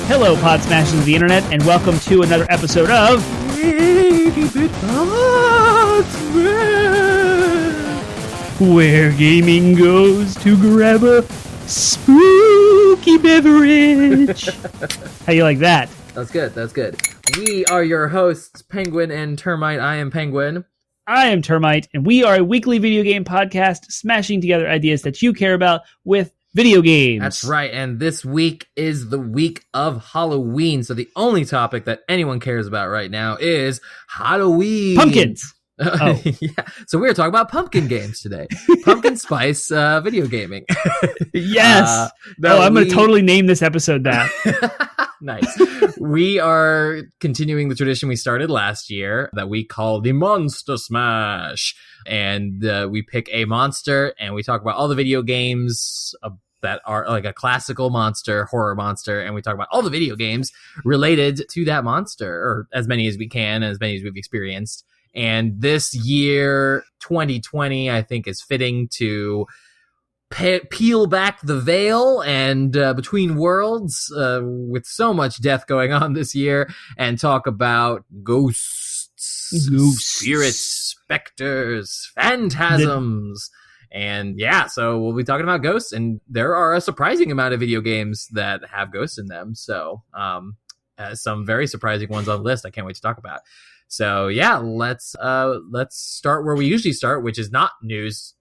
Hello, Pod Smashers of the Internet, and welcome to another episode of where gaming goes to grab a spooky beverage. How you like that? That's good. That's good. We are your hosts, Penguin and Termite. I am Penguin. I am Termite, and we are a weekly video game podcast smashing together ideas that you care about with video games. That's right, and this week is the week of Halloween, so the only topic that anyone cares about right now is Halloween. Pumpkins. Oh. Yeah. So we're talking about pumpkin games today. Pumpkin spice video gaming. Yes. I'm going to totally name this episode that. Nice. We are continuing the tradition we started last year that we call the Monster Smash. And we pick a monster and we talk about all the video games that are like a classical monster, horror monster, and we talk about all the video games related to that monster, or as many as we can, as many as we've experienced. And this year, 2020, I think is fitting to peel back the veil and between worlds with so much death going on this year and talk about ghosts, spirits, specters, phantasms. And yeah, so we'll be talking about ghosts, and there are a surprising amount of video games that have ghosts in them. So some very surprising ones on the list I can't wait to talk about. So yeah, let's start where we usually start, which is not news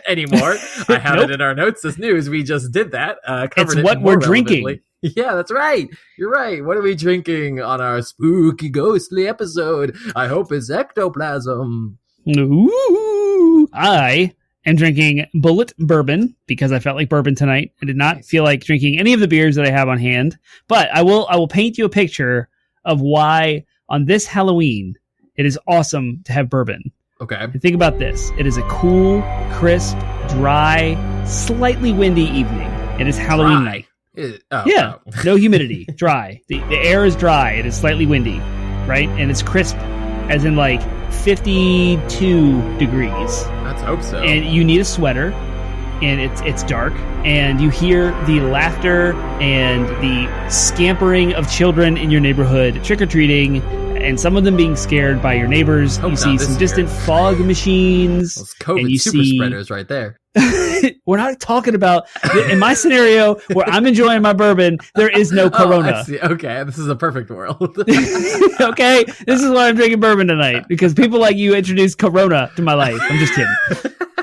anymore. I have it in our notes as news. We just did that. It's what we're drinking. Yeah, that's right. You're right. What are we drinking on our spooky, ghostly episode? I hope it's ectoplasm. Ooh, I am drinking Bullet Bourbon because I felt like bourbon tonight. I did not feel like drinking any of the beers that I have on hand, but I will paint you a picture of why on this Halloween it is awesome to have bourbon. Okay. And think about this. It is a cool, crisp, dry, slightly windy evening. It is Halloween night. No humidity, dry. The air is dry. It is slightly windy, right? And it's crisp, as in like 52 degrees. Let's hope so. And you need a sweater, and it's dark, and you hear the laughter and the scampering of children in your neighborhood trick-or-treating, and some of them being scared by your neighbors. You see some distant fog machines. Those COVID and you super see spreaders right there. We're not talking about in my scenario where I'm enjoying my bourbon. There is no Corona. Oh, I see. Okay, this is a perfect world. Okay, this is why I'm drinking bourbon tonight, because people like you introduced Corona to my life. I'm just kidding.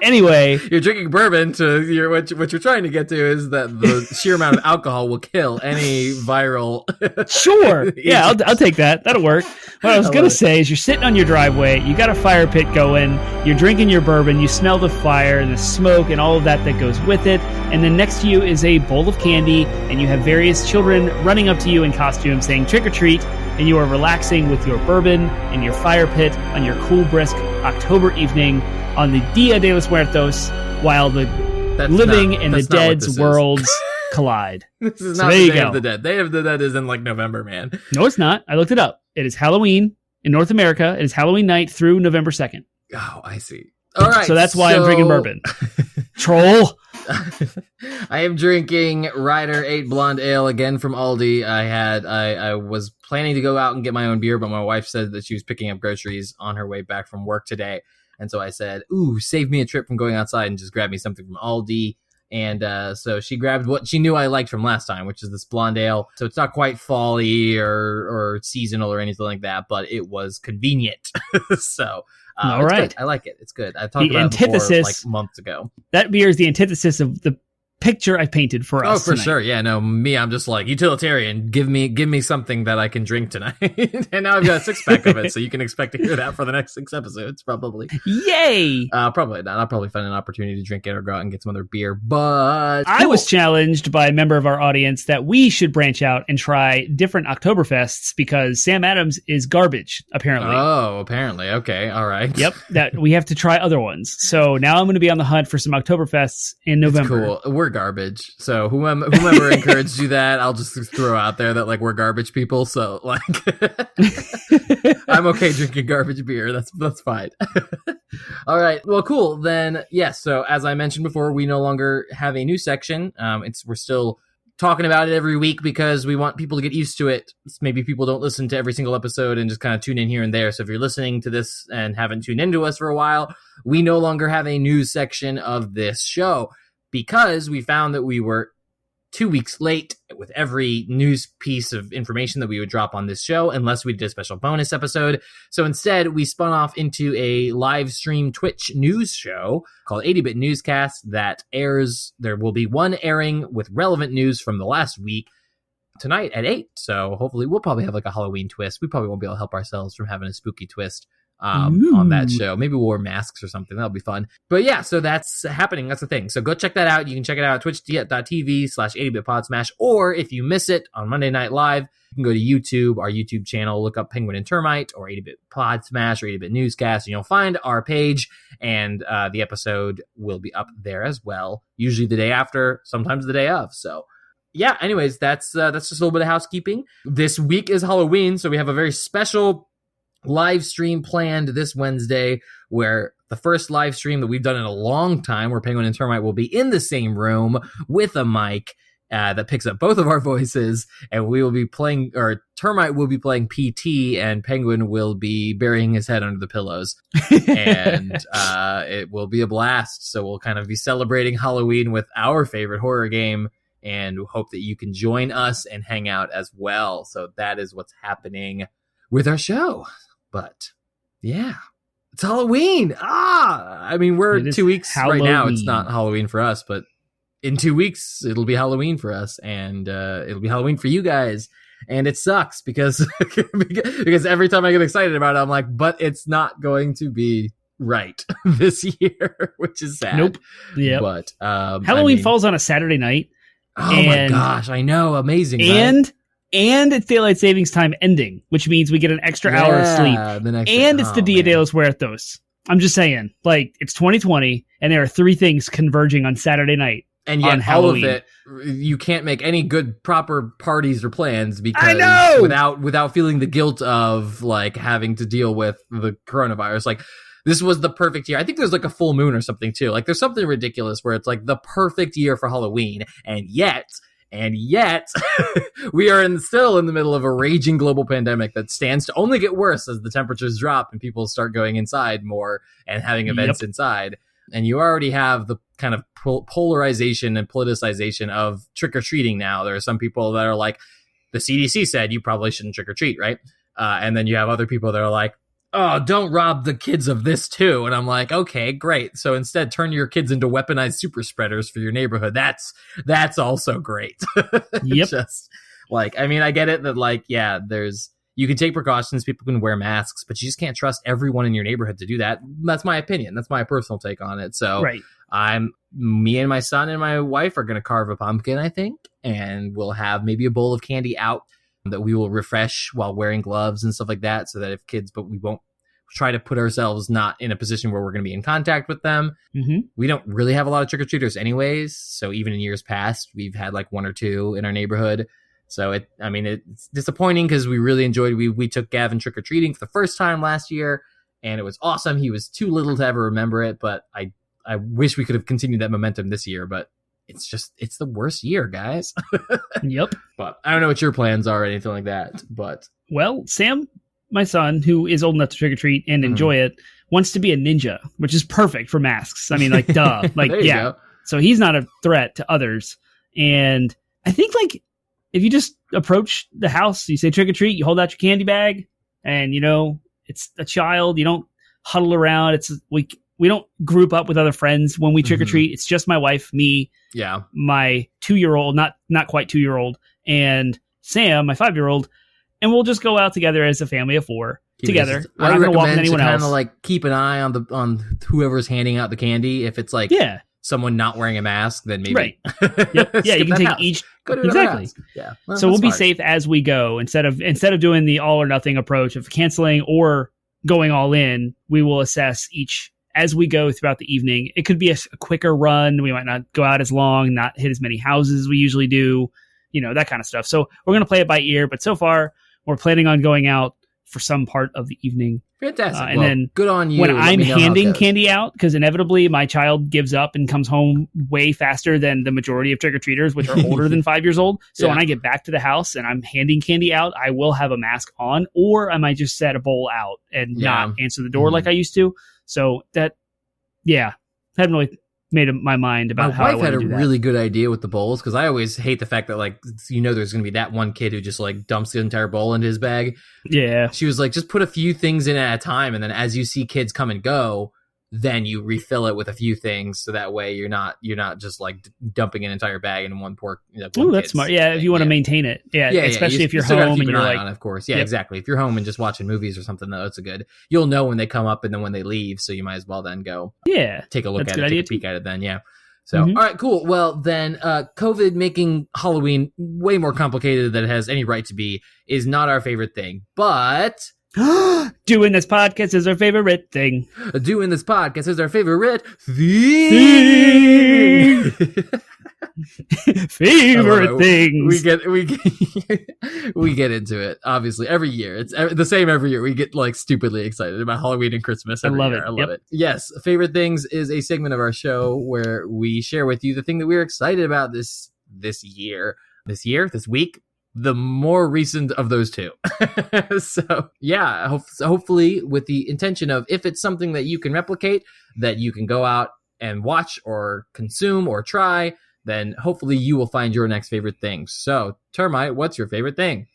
Anyway, you're drinking bourbon to what you're trying to get to is that the sheer amount of alcohol will kill any viral. Sure, yeah, I'll take that. That'll work. What I was gonna say is, you're sitting on your driveway, you got a fire pit going, you're drinking your bourbon, you smell the fire and the smoke and all of that goes with it, and then next to you is a bowl of candy, and you have various children running up to you in costume saying trick or treat, and you are relaxing with your bourbon and your fire pit on your cool, brisk October evening on the Dia de los Muertos, while the living and the dead's worlds collide. This is not the Day of the Dead. Day of the Dead is in like November, man. No, it's not. I looked it up. It is Halloween in North America. It is Halloween night through November 2nd. Oh, I see. All right. So that's why I'm drinking bourbon. Troll. I am drinking Ryder 8 Blonde Ale again from Aldi. I was planning to go out and get my own beer, but my wife said that she was picking up groceries on her way back from work today. And so I said, ooh, save me a trip from going outside and just grab me something from Aldi. And so she grabbed what she knew I liked from last time, which is this blonde ale. So it's not quite fall-y or seasonal or anything like that, but it was convenient. So all right. Good. I like it. It's good. I talked about it before, like months ago. That beer is the antithesis of the picture I painted for us. Oh, for tonight. Sure. Yeah, no, me, I'm just like utilitarian. Give me something that I can drink tonight. And now I've got a 6-pack of it, so you can expect to hear that for the next 6 episodes, probably. Yay! Probably not. I'll probably find an opportunity to drink it or go out and get some other beer, but I was challenged by a member of our audience that we should branch out and try different Oktoberfests because Sam Adams is garbage, apparently. Oh, apparently. Okay. All right. Yep. That we have to try other ones. So now I'm going to be on the hunt for some Oktoberfests in November. That's cool. We're garbage. So whomever encouraged you that, I'll just throw out there that like we're garbage people. So like I'm okay drinking garbage beer. That's fine. All right. Well, cool. Then yes. So as I mentioned before, we no longer have a new section. We're still talking about it every week because we want people to get used to it. Maybe people don't listen to every single episode and just kind of tune in here and there. So if you're listening to this and haven't tuned into us for a while, we no longer have a news section of this show because we found that we were 2 weeks late with every news piece of information that we would drop on this show unless we did a special bonus episode. So instead, we spun off into a live stream Twitch news show called 80-Bit Newscast that airs. There will be one airing with relevant news from the last week tonight at 8. So hopefully we'll probably have like a Halloween twist. We probably won't be able to help ourselves from having a spooky twist on that show. Maybe we'll wear masks or something. That'll be fun. But yeah, so that's happening. That's the thing. So go check that out. You can check it out at twitch.tv/80bitpodsmash. Or if you miss it on Monday Night Live, you can go to YouTube, our YouTube channel, look up Penguin and Termite or 80-Bit Podsmash or 80-Bit Newscast, and you'll find our page, and the episode will be up there as well. Usually the day after, sometimes the day of. So yeah, anyways, that's just a little bit of housekeeping. This week is Halloween, so we have a very special live stream planned this Wednesday, where the first live stream that we've done in a long time, where Penguin and Termite will be in the same room with a mic that picks up both of our voices, and we will be playing, or Termite will be playing PT, and Penguin will be burying his head under the pillows, and it will be a blast. So we'll kind of be celebrating Halloween with our favorite horror game, and hope that you can join us and hang out as well. So that is what's happening with our show. But yeah, it's Halloween. I mean, we're 2 weeks Halloween. Right now. It's not Halloween for us, but in 2 weeks, it'll be Halloween for us, and it'll be Halloween for you guys. And it sucks because every time I get excited about it, I'm like, but it's not going to be right this year, which is sad. Nope. Yeah. But Halloween falls on a Saturday night. Oh my gosh, I know. Amazing. And it's daylight savings time ending, which means we get an extra hour of sleep. It's the Dia de los Muertos. I'm just saying, like, it's 2020, and there are 3 things converging on Saturday night. And yet, Halloween. All of it, you can't make any good, proper parties or plans because I know! without feeling the guilt of like having to deal with the coronavirus. Like, this was the perfect year. I think there's like a full moon or something too. Like, there's something ridiculous where it's like the perfect year for Halloween, and yet we are still in the middle of a raging global pandemic that stands to only get worse as the temperatures drop and people start going inside more and having events inside. And you already have the kind of polarization and politicization of trick-or-treating now. There are some people that are like, the CDC said you probably shouldn't trick-or-treat, right? And then you have other people that are like, oh, don't rob the kids of this too. And I'm like, okay, great. So instead, turn your kids into weaponized super spreaders for your neighborhood. That's also great. Yep. Just like, I mean, I get it that like, yeah, you can take precautions. People can wear masks, but you just can't trust everyone in your neighborhood to do that. That's my opinion. That's my personal take on it. So right. Me and my son and my wife are going to carve a pumpkin, I think, and we'll have maybe a bowl of candy out that we will refresh while wearing gloves and stuff like that, so that if kids, but we won't try to put ourselves not in a position where we're going to be in contact with them. Mm-hmm. We don't really have a lot of trick-or-treaters anyways, so even in years past, we've had like 1 or 2 in our neighborhood. So it's disappointing because we really enjoyed, we took Gavin trick-or-treating for the first time last year, and it was awesome. He was too little to ever remember it, but I wish we could have continued that momentum this year, but it's the worst year, guys. Yep. But I don't know what your plans are or anything like that. But well, Sam, my son, who is old enough to trick or treat and enjoy it, wants to be a ninja, which is perfect for masks. I mean, like, duh. Like, yeah. Go. So he's not a threat to others. And I think, like, if you just approach the house, you say trick or treat, you hold out your candy bag, and, you know, it's a child. You don't huddle around. We don't group up with other friends when we trick or treat. It's just my wife, me, my 2-year-old, not quite 2-year-old, and Sam, my 5-year-old, and we'll just go out together as a family of 4 together. We're not going to walk with anyone else. Kind of like keep an eye on whoever's handing out the candy. If it's like someone not wearing a mask, then maybe right. Yep. Yeah, you can take each. Go to exactly. House. Yeah. Well, so we'll be safe as we go instead of doing the all or nothing approach of canceling or going all in. We will assess each as we go throughout the evening. It could be a quicker run. We might not go out as long, not hit as many houses as we usually do, that kind of stuff. So we're going to play it by ear, but so far we're planning on going out for some part of the evening. Fantastic. And then good on you. When I'm handing candy out, because inevitably my child gives up and comes home way faster than the majority of trick-or-treaters, which are older than 5 years old. So when I get back to the house and I'm handing candy out, I will have a mask on, or I might just set a bowl out and not answer the door like I used to. So that, hadn't really made up my mind about how I want to do that. My wife had a really good idea with the bowls, because I always hate the fact that, like, there's going to be that one kid who just, like, dumps the entire bowl into his bag. Yeah. She was like, just put a few things in at a time, and then as you see kids come and go, then you refill it with a few things, so that way you're not just, like, dumping an entire bag in one poor. Oh, that's smart. Yeah, if you want to maintain it. Yeah, especially if you're home and you're like, on, of course. Yeah, exactly. If you're home and just watching movies or something, that's a good. You'll know when they come up and then when they leave, so you might as well then go. Yeah, take a look at it, take a peek at it. Then, So, all right, cool. Well, then, COVID making Halloween way more complicated than it has any right to be is not our favorite thing, but. Doing this podcast is our favorite thing. Doing this podcast is our favorite thing. Favorite things. We get into it. Obviously, every year it's the same. Every year we get like stupidly excited about Halloween and Christmas. I love it. Yes, favorite things is a segment of our show where we share with you the thing that we're excited about this week. The more recent of those two. So, hopefully with the intention of, if it's something that you can replicate, that you can go out and watch or consume or try, then hopefully you will find your next favorite thing. So, Termite, what's your favorite thing?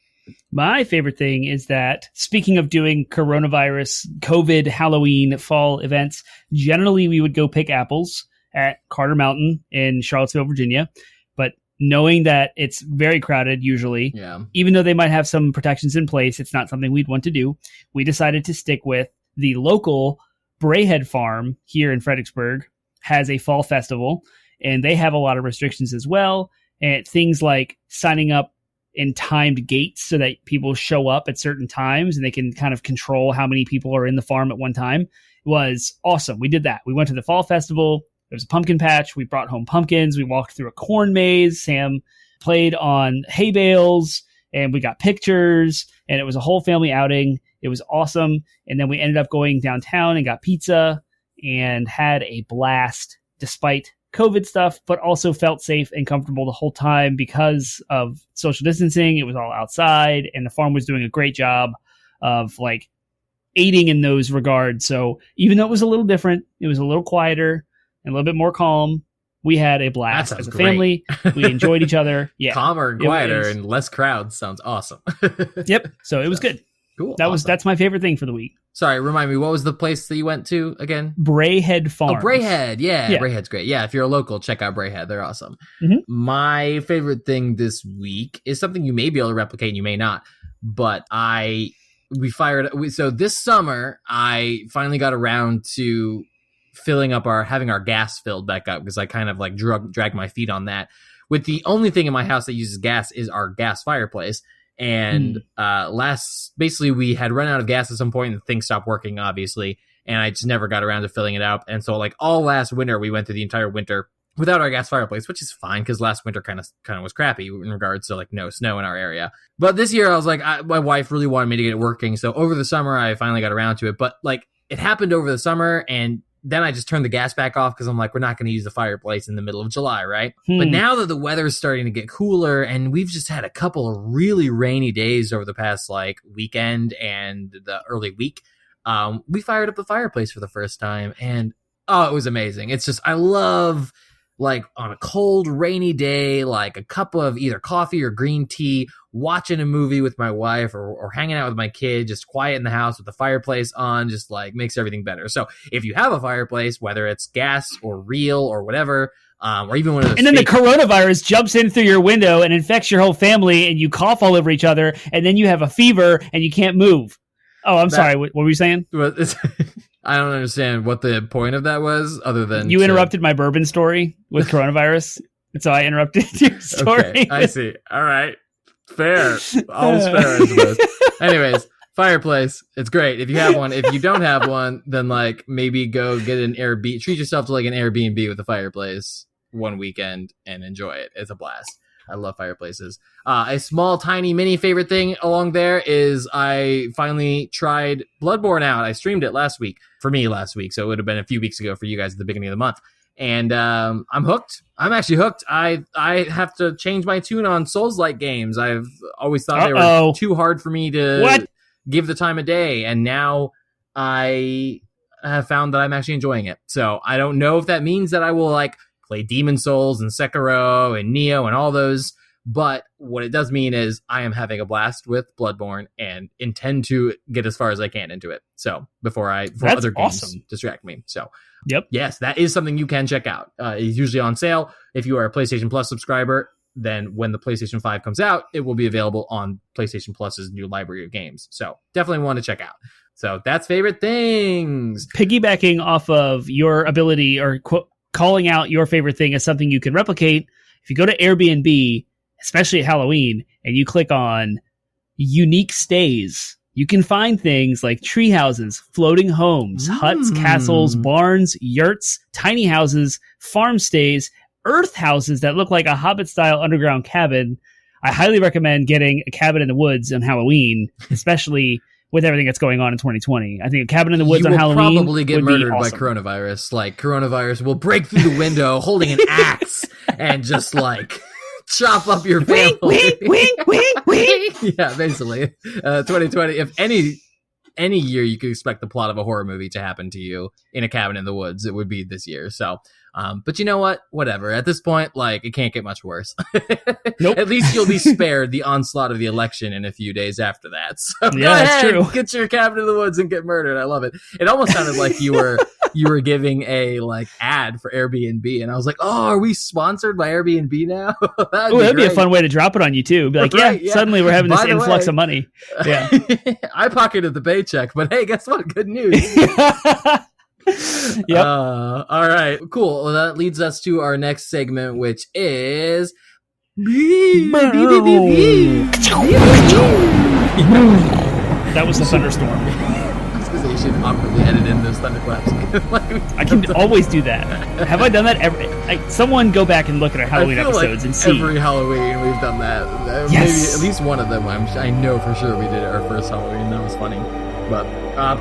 My favorite thing is that, speaking of doing coronavirus, COVID, Halloween, fall events, generally we would go pick apples at Carter Mountain in Charlottesville, Virginia. But knowing that it's very crowded usually, even though they might have some protections in place, it's not something we'd want to do. We decided to stick with the local Brayhead Farm here in Fredericksburg has a fall festival, and they have a lot of restrictions as well. And things like signing up in timed gates so that people show up at certain times and they can kind of control how many people are in the farm at one time. It was awesome. We did that. We went to the fall festival. There was a pumpkin patch. We brought home pumpkins. We walked through a corn maze. Sam played on hay bales, and we got pictures, and it was a whole family outing. It was awesome. And then we ended up going downtown and got pizza and had a blast despite COVID stuff, but also felt safe and comfortable the whole time because of social distancing. It was all outside, and the farm was doing a great job of like aiding in those regards. So even though it was a little different, it was a little quieter and a little bit more calm. We had a blast as a family. We enjoyed each other. Yeah, calmer and quieter and less crowds sounds awesome. Yep. So it was good. Cool. That's my favorite thing for the week. Sorry, remind me, what was the place that you went to again? Brayhead Farm. Oh, Brayhead. Yeah, Brayhead's great. Yeah, if you're a local, check out Brayhead. They're awesome. Mm-hmm. My favorite thing this week is something you may be able to replicate and you may not. But so this summer, I finally got around to having our gas filled back up, because I kind of like dragged my feet on that. With the only thing in my house that uses gas is our gas fireplace. And basically we had run out of gas at some point and things stopped working, obviously, and I just never got around to filling it up. And so like all last winter, we went through the entire winter without our gas fireplace, which is fine because last winter kind of was crappy in regards to like no snow in our area. But this year I was like, my wife really wanted me to get it working. So over the summer, I finally got around to it. But like it happened over the summer, and then I just turned the gas back off because I'm like, we're not going to use the fireplace in the middle of July, right? But now that the weather's starting to get cooler, and we've just had a couple of really rainy days over the past like weekend and the early week, we fired up the fireplace for the first time, and it was amazing. It's just, I love like on a cold rainy day, like a cup of either coffee or green tea, watching a movie with my wife or hanging out with my kid, just quiet in the house with the fireplace on, just like makes everything better. So if you have a fireplace, whether it's gas or real or whatever, or even one of those, and then the coronavirus jumps in through your window and infects your whole family, and you cough all over each other, and then you have a fever and you can't move. Oh, I'm sorry. What were you saying? I don't understand what the point of that was, other than you interrupted my bourbon story with coronavirus, and so I interrupted your story. Okay, I see. All right, fair. All's fair, I suppose. Anyways, fireplace, it's great if you have one. If you don't have one, then like maybe go get an Airbnb. Treat yourself to like an Airbnb with a fireplace one weekend and enjoy it. It's a blast. I love fireplaces. A small, tiny, mini favorite thing along there is I finally tried Bloodborne out. I streamed it last week, so it would have been a few weeks ago for you guys at the beginning of the month. And I'm hooked. I'm actually hooked. I have to change my tune on Souls-like games. I've always thought they were too hard for me to give the time of day, and now I have found that I'm actually enjoying it. So I don't know if that means that I will like play Demon Souls and Sekiro and Nioh and all those, but what it does mean is I am having a blast with Bloodborne and intend to get as far as I can into it. So before other games distract me. So yes, that is something you can check out. It's usually on sale. If you are a PlayStation Plus subscriber, then when the PlayStation 5 comes out, it will be available on PlayStation Plus's new library of games. So definitely want to check out. So that's favorite things. Piggybacking off of your ability or calling out your favorite thing as something you can replicate, if you go to Airbnb, especially at Halloween, and you click on unique stays, you can find things like tree houses, floating homes, huts, castles, barns, yurts, tiny houses, farm stays, earth houses that look like a Hobbit-style underground cabin. I highly recommend getting a cabin in the woods on Halloween, especially with everything that's going on in 2020. I think a cabin in the woods on Halloween will probably get murdered by awesome. Coronavirus. Like, coronavirus will break through the window holding an axe and just, like, chop up your family. Wink. Yeah, basically. 2020, if any year you could expect the plot of a horror movie to happen to you in a cabin in the woods, it would be this year. So, but you know what? Whatever. At this point, like, it can't get much worse. Nope. At least you'll be spared the onslaught of the election in a few days after that. So yeah, that's true. Get your cabin in the woods and get murdered. I love it. It almost sounded like you were giving a like ad for Airbnb, and I was like, oh, are we sponsored by Airbnb now? That'd be a fun way to drop it on you too. Be like, right, yeah, suddenly we're having this influx of money. Yeah. I pocketed the paycheck, but hey, guess what? Good news. Yep. All right, cool. Well, that leads us to our next segment, which is that was the thunderstorm. I was gonna say you should awkwardly edit in those thunderclaps. I can always do that. Have I done that? Someone go back and look at our Halloween episodes and see. Every Halloween we've done that. Yes. Maybe at least one of them. I know for sure we did it our first Halloween. That was funny. But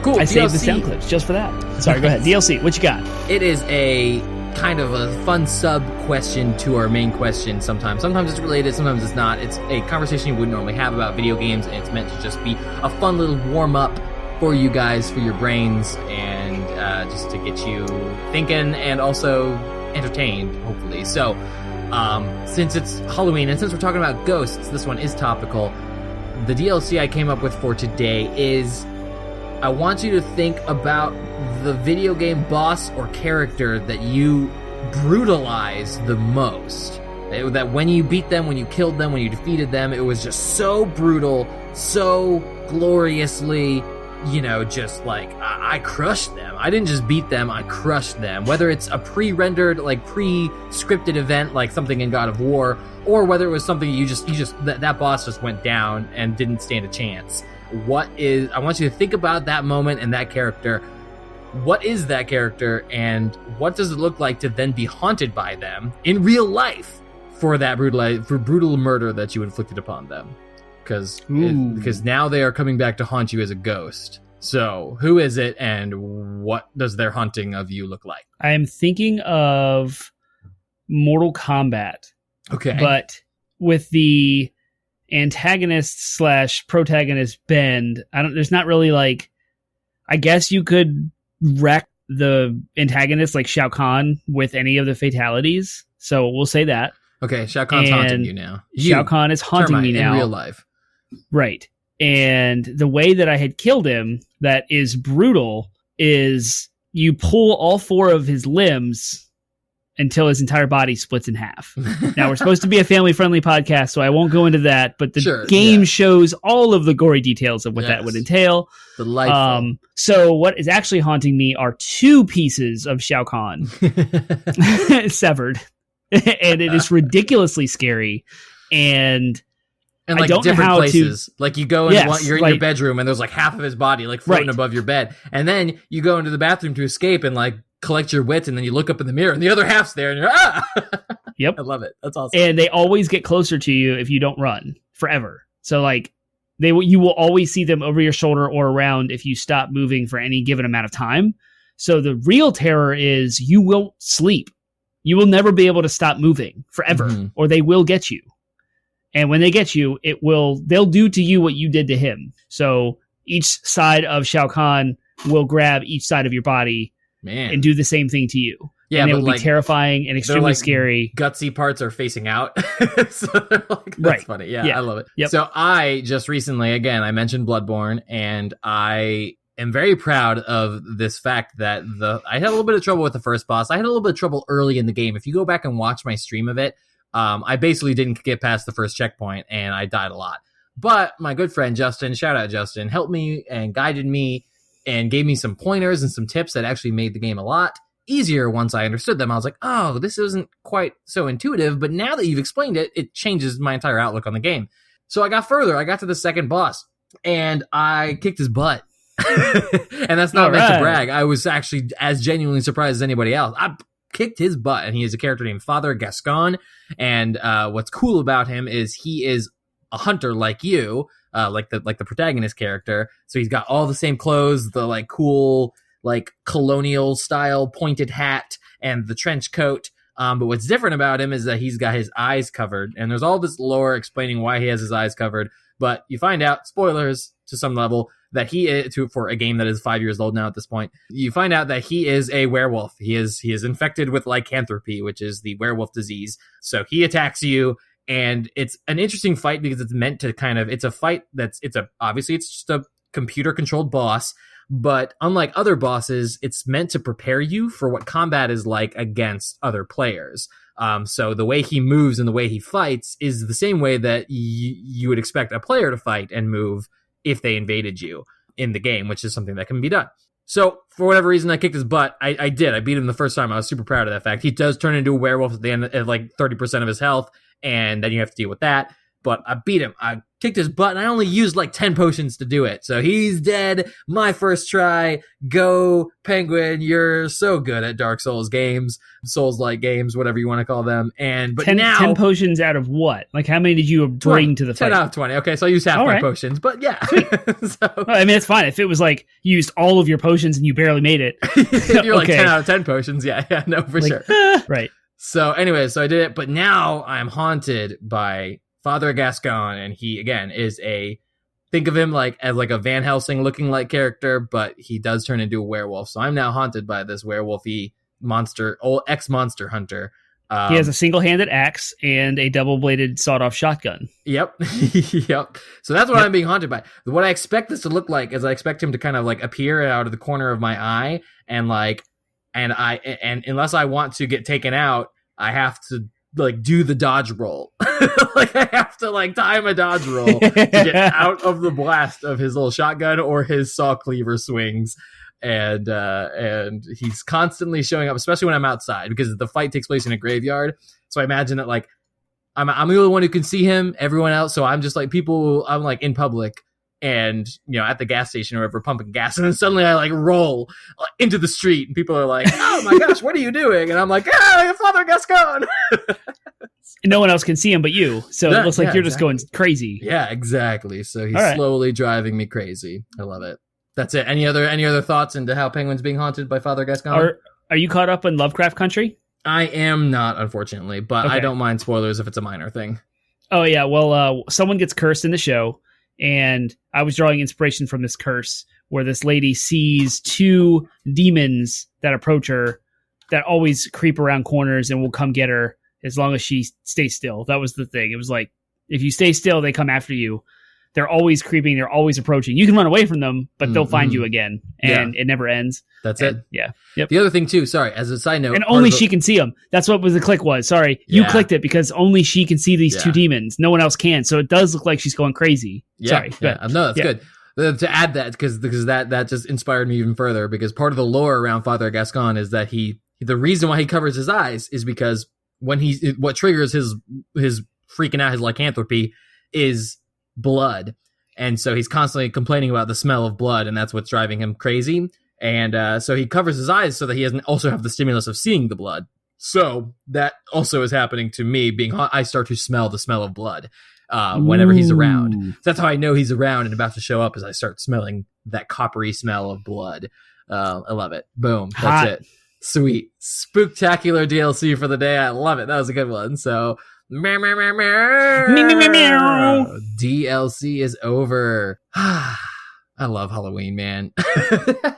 cool. I saved the sound clips just for that. Sorry, go ahead. DLC, what you got? It is a kind of a fun sub question to our main question sometimes. Sometimes it's related, sometimes it's not. It's a conversation you wouldn't normally have about video games, and it's meant to just be a fun little warm-up for you guys, for your brains, and just to get you thinking and also entertained, hopefully. So, since it's Halloween, and since we're talking about ghosts, this one is topical. The DLC I came up with for today is I want you to think about the video game boss or character that you brutalize the most. That when you beat them, when you killed them, when you defeated them, it was just so brutal, so gloriously, just like, I crushed them. I didn't just beat them, I crushed them. Whether it's a pre-rendered, like pre-scripted event, like something in God of War, or whether it was something that boss just went down and didn't stand a chance. I want you to think about that moment and that character. What is that character, and what does it look like to then be haunted by them in real life for that brutal murder that you inflicted upon them? Because now they are coming back to haunt you as a ghost. So who is it, and what does their haunting of you look like? I am thinking of Mortal Kombat. Okay. But with the antagonist / protagonist bend, there's not really like, I guess you could wreck the antagonist like Shao Kahn with any of the fatalities. So we'll say that. Okay, Shao Kahn's haunting you now. Shao Kahn is haunting me now. In real life. Right. And the way that I had killed him that is brutal is you pull all 4 of his limbs until his entire body splits in half. Now, we're supposed to be a family-friendly podcast, so I won't go into that, but the game shows all of the gory details of what that would entail. Delightful. So what is actually haunting me are 2 pieces of Shao Kahn severed. And it is ridiculously scary. And like I don't different know how places. Like you go in you're in your bedroom and there's like half of his body like floating above your bed. And then you go into the bathroom to escape and like collect your wits, and then you look up in the mirror and the other half's there and you're Yep. I love it. That's awesome. And they always get closer to you if you don't run forever. So like you will always see them over your shoulder or around if you stop moving for any given amount of time. So the real terror is you won't sleep. You will never be able to stop moving forever, or they will get you. And when they get you, they'll do to you what you did to him. So each side of Shao Kahn will grab each side of your body and do the same thing to you. Yeah, and it will be terrifying and extremely scary. Gutsy parts are facing out. So that's funny. Yeah, I love it. Yep. So I just recently, again, I mentioned Bloodborne, and I am very proud of this fact that I had a little bit of trouble with the first boss. I had a little bit of trouble early in the game. If you go back and watch my stream of it, I basically didn't get past the first checkpoint, and I died a lot. But my good friend Justin, shout out Justin, helped me and guided me and gave me some pointers and some tips that actually made the game a lot easier once I understood them. I was like, oh, this isn't quite so intuitive, but now that you've explained it, it changes my entire outlook on the game. So I got further. I got to the second boss, and I kicked his butt. And that's not meant to brag. I was actually as genuinely surprised as anybody else. I kicked his butt, and he is a character named Father Gascon. And what's cool about him is he is a hunter like you, like the protagonist character. So he's got all the same clothes, the like cool like colonial style pointed hat and the trench coat. But what's different about him is that he's got his eyes covered, and there's all this lore explaining why he has his eyes covered. But you find out, spoilers to some level, that he is, for a game that is 5 years old now at this point, you find out that he is a werewolf. He is infected with lycanthropy, which is the werewolf disease. So he attacks you, and it's an interesting fight because it's meant to it's a fight obviously it's just a computer controlled boss. But unlike other bosses, it's meant to prepare you for what combat is like against other players. So the way he moves and the way he fights is the same way that you would expect a player to fight and move if they invaded you in the game, which is something that can be done. So for whatever reason, I kicked his butt. I did. I beat him the first time. I was super proud of that fact. He does turn into a werewolf at the end at like 30% of his health, and then you have to deal with that. But I beat him. I kicked his butt, and I only used like 10 potions to do it. So he's dead. My first try. Go, Penguin. You're so good at Dark Souls games, Souls-like games, whatever you want to call them. But 10 now 10 potions out of what? Like how many did you bring 20, to the fight? 10 out of 20. Okay, so I used half my potions, but yeah. So, well, I mean, it's fine. If it was like you used all of your potions and you barely made it. You're like 10 out of 10 potions. Yeah, no, for sure. Right. So anyway, so I did it, but now I'm haunted by Father Gascon, and he again is think of him as like a Van Helsing looking like character, but he does turn into a werewolf. So I'm now haunted by this werewolfy monster, old ex-monster hunter. He has a single-handed axe and a double-bladed sawed-off shotgun. Yep. Yep. So that's what I'm being haunted by. What I expect this to look like is I expect him to kind of like appear out of the corner of my eye, and unless I want to get taken out, I have to like do the dodge roll. Like I have to like time a dodge roll to get out of the blast of his little shotgun or his saw cleaver swings. And he's constantly showing up, especially when I'm outside, because the fight takes place in a graveyard. So I imagine that like I'm the only one who can see him, everyone else. So I'm just like I'm like in public and, at the gas station or whatever, pumping gas. And then suddenly I like roll into the street and people are like, oh my gosh, what are you doing? And I'm like, Father Gascon. No one else can see him but you. So it looks like you're just going crazy. Yeah, exactly. So he's slowly driving me crazy. I love it. That's it. Any other thoughts into how Penguin's being haunted by Father Gascon? Are you caught up in Lovecraft Country? I am not, unfortunately, but I don't mind spoilers if it's a minor thing. Oh, yeah. Well, someone gets cursed in the show. And I was drawing inspiration from this curse where this lady sees two demons that approach her that always creep around corners and will come get her as long as she stays still. That was the thing. It was like, if you stay still, they come after you. They're always creeping. They're always approaching. You can run away from them, but they'll find you again. And it never ends. That's it. Yeah. Yep. The other thing, too, sorry, as a side note. And only she can see them. That's what the click was. Sorry. You clicked it because only she can see these two demons. No one else can. So it does look like she's going crazy. Yeah. Sorry. Yeah. No, that's good. To add that, because that just inspired me even further, because part of the lore around Father Gascon is that the reason why he covers his eyes is because what triggers his freaking out, his lycanthropy, is blood. And so he's constantly complaining about the smell of blood, and that's what's driving him crazy. And so he covers his eyes so that he doesn't also have the stimulus of seeing the blood. So that also is happening to me. Being hot, I start to smell the smell of blood whenever he's around. So that's how I know he's around and about to show up, as I start smelling that coppery smell of blood. I love it. Boom. That's it. Sweet. Spooktacular DLC for the day. I love it. That was a good one. So meow, meow, meow, meow. Meow, meow, meow. DLC is over. I love Halloween, man.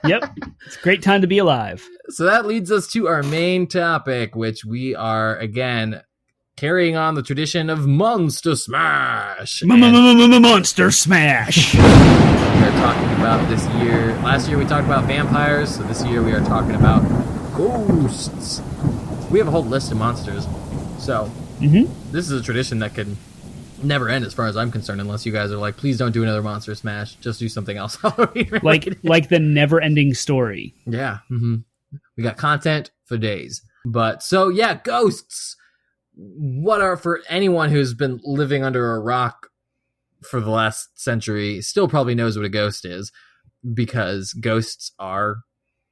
Yep. It's a great time to be alive. So that leads us to our main topic, which we are, again, carrying on the tradition of Monster Smash. Monster Smash. We're talking about this year. Last year we talked about vampires, so this year we are talking about ghosts. We have a whole list of monsters. So this is a tradition that could never end as far as I'm concerned, unless you guys are like, please don't do another Monster Smash, just do something else. like the never-ending story. Yeah. We got content for days. But so yeah, ghosts. What are, for anyone who's been living under a rock for the last century, still probably knows what a ghost is, because ghosts are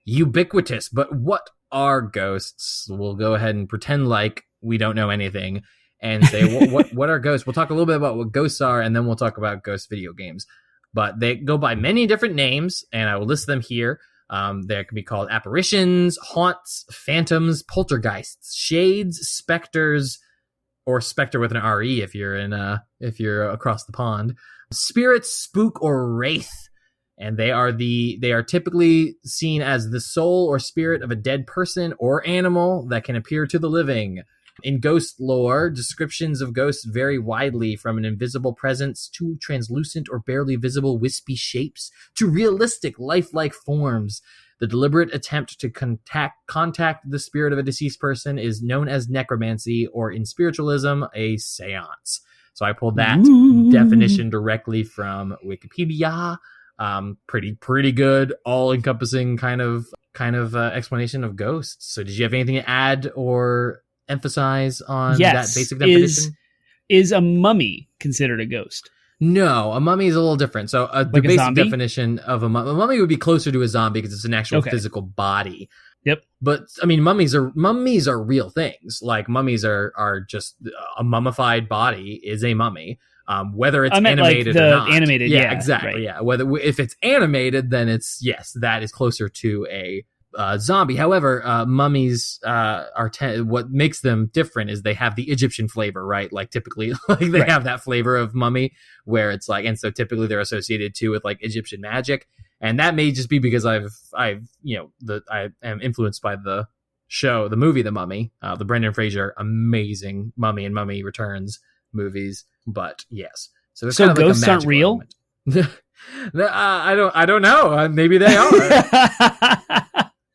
ubiquitous. But what are ghosts? We'll go ahead and pretend like we don't know anything and say, what are ghosts? We'll talk a little bit about what ghosts are, and then we'll talk about ghost video games. But they go by many different names, and I will list them here. They can be called apparitions, haunts, phantoms, poltergeists, shades, specters, or specter with an RE if you're across the pond, spirits, spook, or wraith. And they are typically seen as the soul or spirit of a dead person or animal that can appear to the living. In ghost lore, descriptions of ghosts vary widely, from an invisible presence to translucent or barely visible wispy shapes to realistic lifelike forms. The deliberate attempt to contact the spirit of a deceased person is known as necromancy, or in spiritualism, a seance. So I pulled that definition directly from Wikipedia. Pretty good, all-encompassing kind of explanation of ghosts. So did you have anything to add or emphasize on that basic definition? Is a mummy considered a ghost? No, a mummy is a little different. So the basic definition of a mummy would be closer to a zombie because it's an actual physical body. Yep. But I mean, mummies are real things. Like, mummies are just a mummified body is a mummy. Whether it's animated like or not. Animated, yeah, exactly. Right. Yeah. If it's animated, then that is closer to a zombie. However, mummies what makes them different is they have the Egyptian flavor, right? Like, typically, they have that flavor of mummy, where it's like, and so typically they're associated too with like Egyptian magic, and that may just be because I am influenced by the movie The Mummy, the Brendan Fraser amazing Mummy and Mummy Returns movies. But yes, so kind of ghosts like aren't real. I don't know. Maybe they are.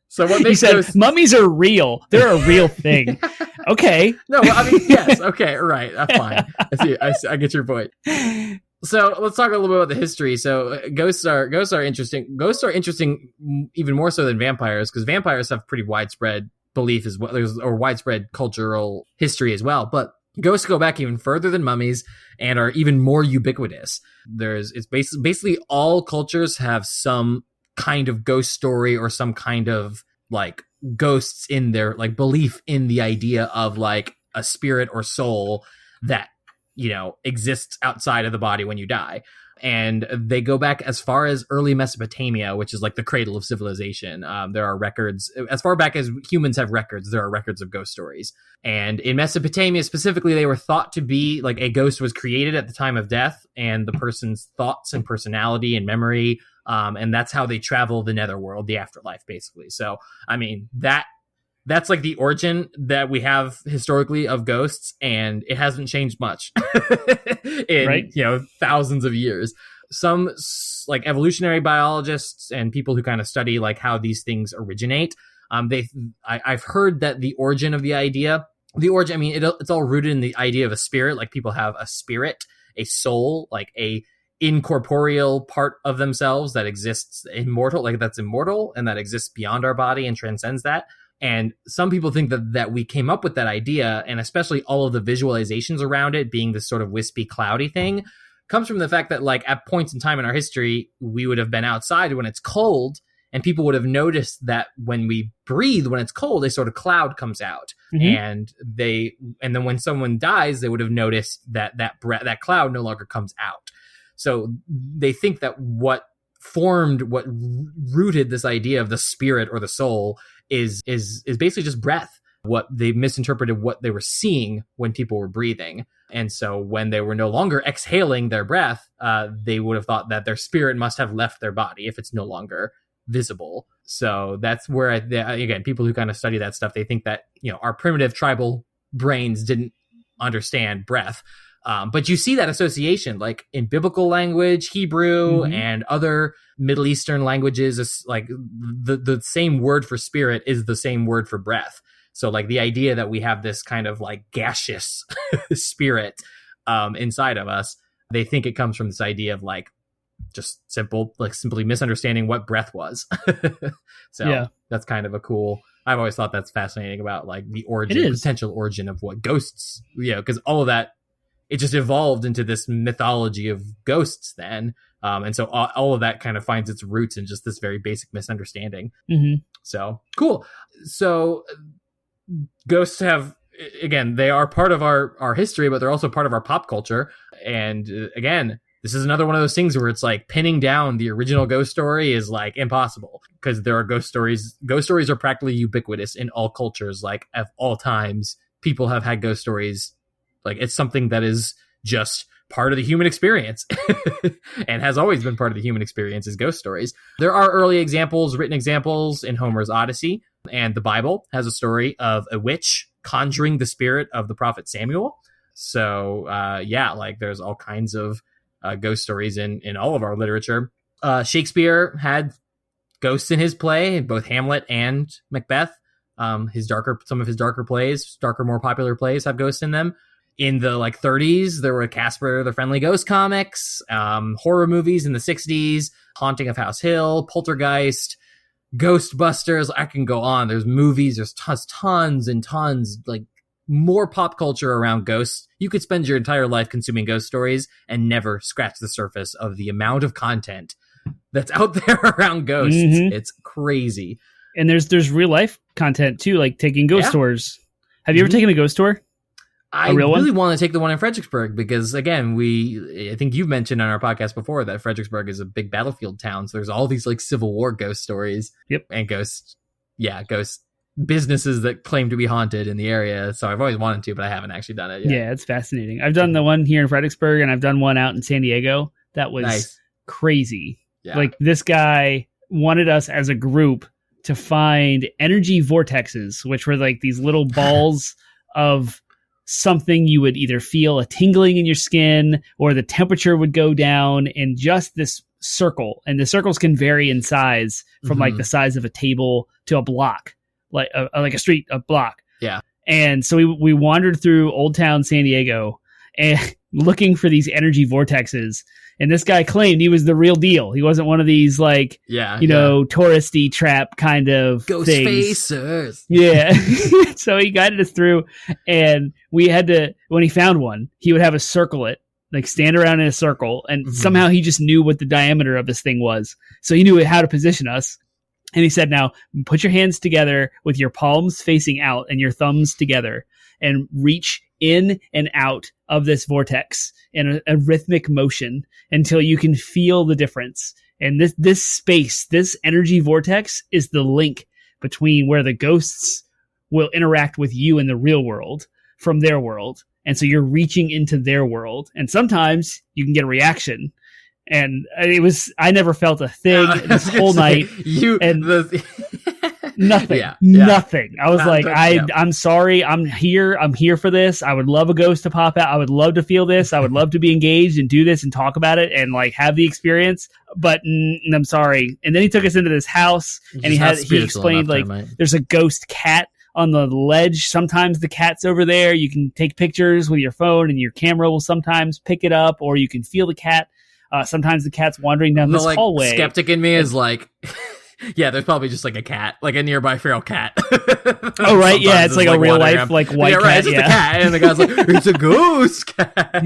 So what makes ghosts... mummies are real? They're a real thing. Okay. No, I mean, yes. Okay, right. That's fine. I get your point. So let's talk a little bit about the history. So ghosts are interesting. Ghosts are interesting even more so than vampires, because vampires have pretty widespread belief as well, or widespread cultural history as well. But ghosts go back even further than mummies and are even more ubiquitous. It's basically all cultures have some kind of ghost story, or some kind of like ghosts in their like belief in the idea of like a spirit or soul that, exists outside of the body when you die. And they go back as far as early Mesopotamia, which is like the cradle of civilization. There are records, as far back as humans have records, there are records of ghost stories. And in Mesopotamia specifically, they were thought to be like a ghost was created at the time of death, and the person's thoughts and personality and memory, and that's how they travel the netherworld, the afterlife, basically. So, I mean, that's like the origin that we have historically of ghosts, and it hasn't changed much in thousands of years. Some like evolutionary biologists and people who kind of study like how these things originate, I've heard that the origin of I mean, it's all rooted in the idea of a spirit. Like, people have a spirit, a soul, like a incorporeal part of themselves that exists immortal, like that's immortal and that exists beyond our body and transcends that. And some people think that we came up with that idea, and especially all of the visualizations around it being this sort of wispy, cloudy thing, comes from the fact that, like, at points in time in our history, we would have been outside when it's cold, And people would have noticed that when we breathe, when it's cold, a sort of cloud comes out. And then when someone dies, they would have noticed that that cloud no longer comes out. So they think that what rooted this idea of the spirit or the soul is basically just breath. What they misinterpreted what they were seeing when people were breathing. And so when they were no longer exhaling their breath, they would have thought that their spirit must have left their body if it's no longer visible. So that's where, again, people who kind of study that stuff, they think that, our primitive tribal brains didn't understand breath. But you see that association, like in biblical language, Hebrew, and other Middle Eastern languages, like the same word for spirit is the same word for breath. So like the idea that we have this kind of like gaseous spirit inside of us, they think it comes from this idea of like just simply misunderstanding what breath was. So that's kind of I've always thought that's fascinating about like the potential origin of what ghosts, because all of that, it just evolved into this mythology of ghosts then. And so all of that kind of finds its roots in just this very basic misunderstanding. So cool. So ghosts have, again, they are part of our history, but they're also part of our pop culture. And again, this is another one of those things where it's like pinning down the original ghost story is like impossible, because there are ghost stories. Ghost stories are practically ubiquitous in all cultures. Like at all times, people have had ghost stories. Like it's something that is just part of the human experience and has always been part of the human experience is ghost stories. There are early examples, written examples in Homer's Odyssey, and the Bible has a story of a witch conjuring the spirit of the prophet Samuel. So like there's all kinds of ghost stories in all of our literature. Shakespeare had ghosts in his play, both Hamlet and Macbeth. Some of his darker plays, more popular plays have ghosts in them. In the 30s, there were Casper the Friendly Ghost comics, horror movies in the 60s, Haunting of House Hill, Poltergeist, Ghostbusters. I can go on. There's movies. There's tons and tons, like more pop culture around ghosts. You could spend your entire life consuming ghost stories and never scratch the surface of the amount of content that's out there around ghosts. It's crazy. And there's real life content too, like taking ghost tours. Have you ever taken a ghost tour? I really want to take the one in Fredericksburg because, again, I think you've mentioned on our podcast before that Fredericksburg is a big battlefield town. So there's all these like Civil War ghost stories and ghost businesses that claim to be haunted in the area. So I've always wanted to, but I haven't actually done it yet. Yeah, it's fascinating. I've done the one here in Fredericksburg and I've done one out in San Diego. That was crazy. Yeah. Like this guy wanted us as a group to find energy vortexes, which were like these little balls of something you would either feel a tingling in your skin or the temperature would go down in just this circle. And the circles can vary in size from like the size of a table to a block, like a block. Yeah. And so we wandered through Old Town San Diego and looking for these energy vortexes. And this guy claimed he was the real deal. He wasn't one of these touristy trap kind of ghost things. Facers. Yeah. So he guided us through, and we had to, when he found one, he would have us circle it, like stand around in a circle. And somehow he just knew what the diameter of this thing was. So he knew how to position us. And he said, now put your hands together with your palms facing out and your thumbs together and reach in and out of this vortex in a rhythmic motion until you can feel the difference. And this space, this energy vortex is the link between where the ghosts will interact with you in the real world from their world. And so you're reaching into their world. And sometimes you can get a reaction. And I never felt a thing this whole night. Nothing. Nothing. I was I'm sorry. I'm here for this. I would love a ghost to pop out. I would love to feel this. I would love to be engaged and do this and talk about it and like have the experience. But I'm sorry. And then he took us into this house and he explained there's a ghost cat on the ledge. Sometimes the cat's over there. You can take pictures with your phone and your camera will sometimes pick it up, or you can feel the cat. Sometimes the cat's wandering down this hallway. Skeptic in me is like, Yeah, there's probably just like a cat, like a nearby feral cat. Oh, right. Yeah, it's like a real life, like white cat. Right, it's just a cat. And the guy's like, it's a ghost cat.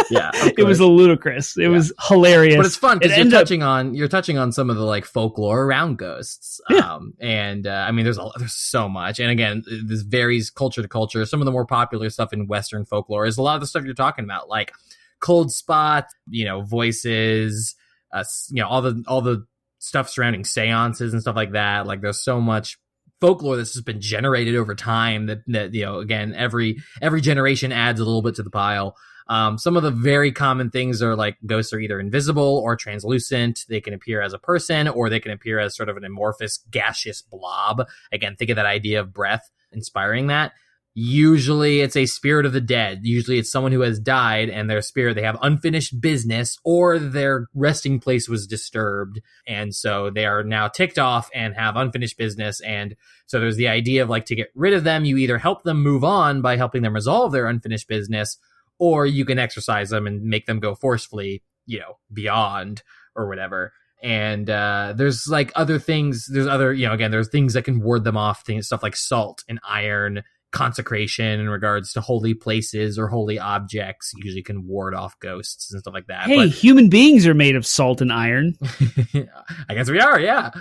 Yeah. It was ludicrous. It was hilarious. But it's fun because you're touching on some of the like folklore around ghosts. Yeah. I mean, there's so much. And again, this varies culture to culture. Some of the more popular stuff in Western folklore is a lot of the stuff you're talking about, like cold spot, voices, all the stuff surrounding seances and stuff like that. Like there's so much folklore that's just been generated over time that again, every generation adds a little bit to the pile. Some of the very common things are like ghosts are either invisible or translucent. They can appear as a person, or they can appear as sort of an amorphous gaseous blob. Again, think of that idea of breath inspiring that. Usually it's a spirit of the dead. Usually it's someone who has died and their spirit, they have unfinished business or their resting place was disturbed. And so they are now ticked off and have unfinished business. And so there's the idea of like, to get rid of them, you either help them move on by helping them resolve their unfinished business, or you can exorcise them and make them go forcefully, beyond or whatever. And there's like other things, again, there's things that can ward them off, stuff like salt and iron. Consecration in regards to holy places or holy objects usually can ward off ghosts and stuff like that. Hey, human beings are made of salt and iron. I guess we are, yeah.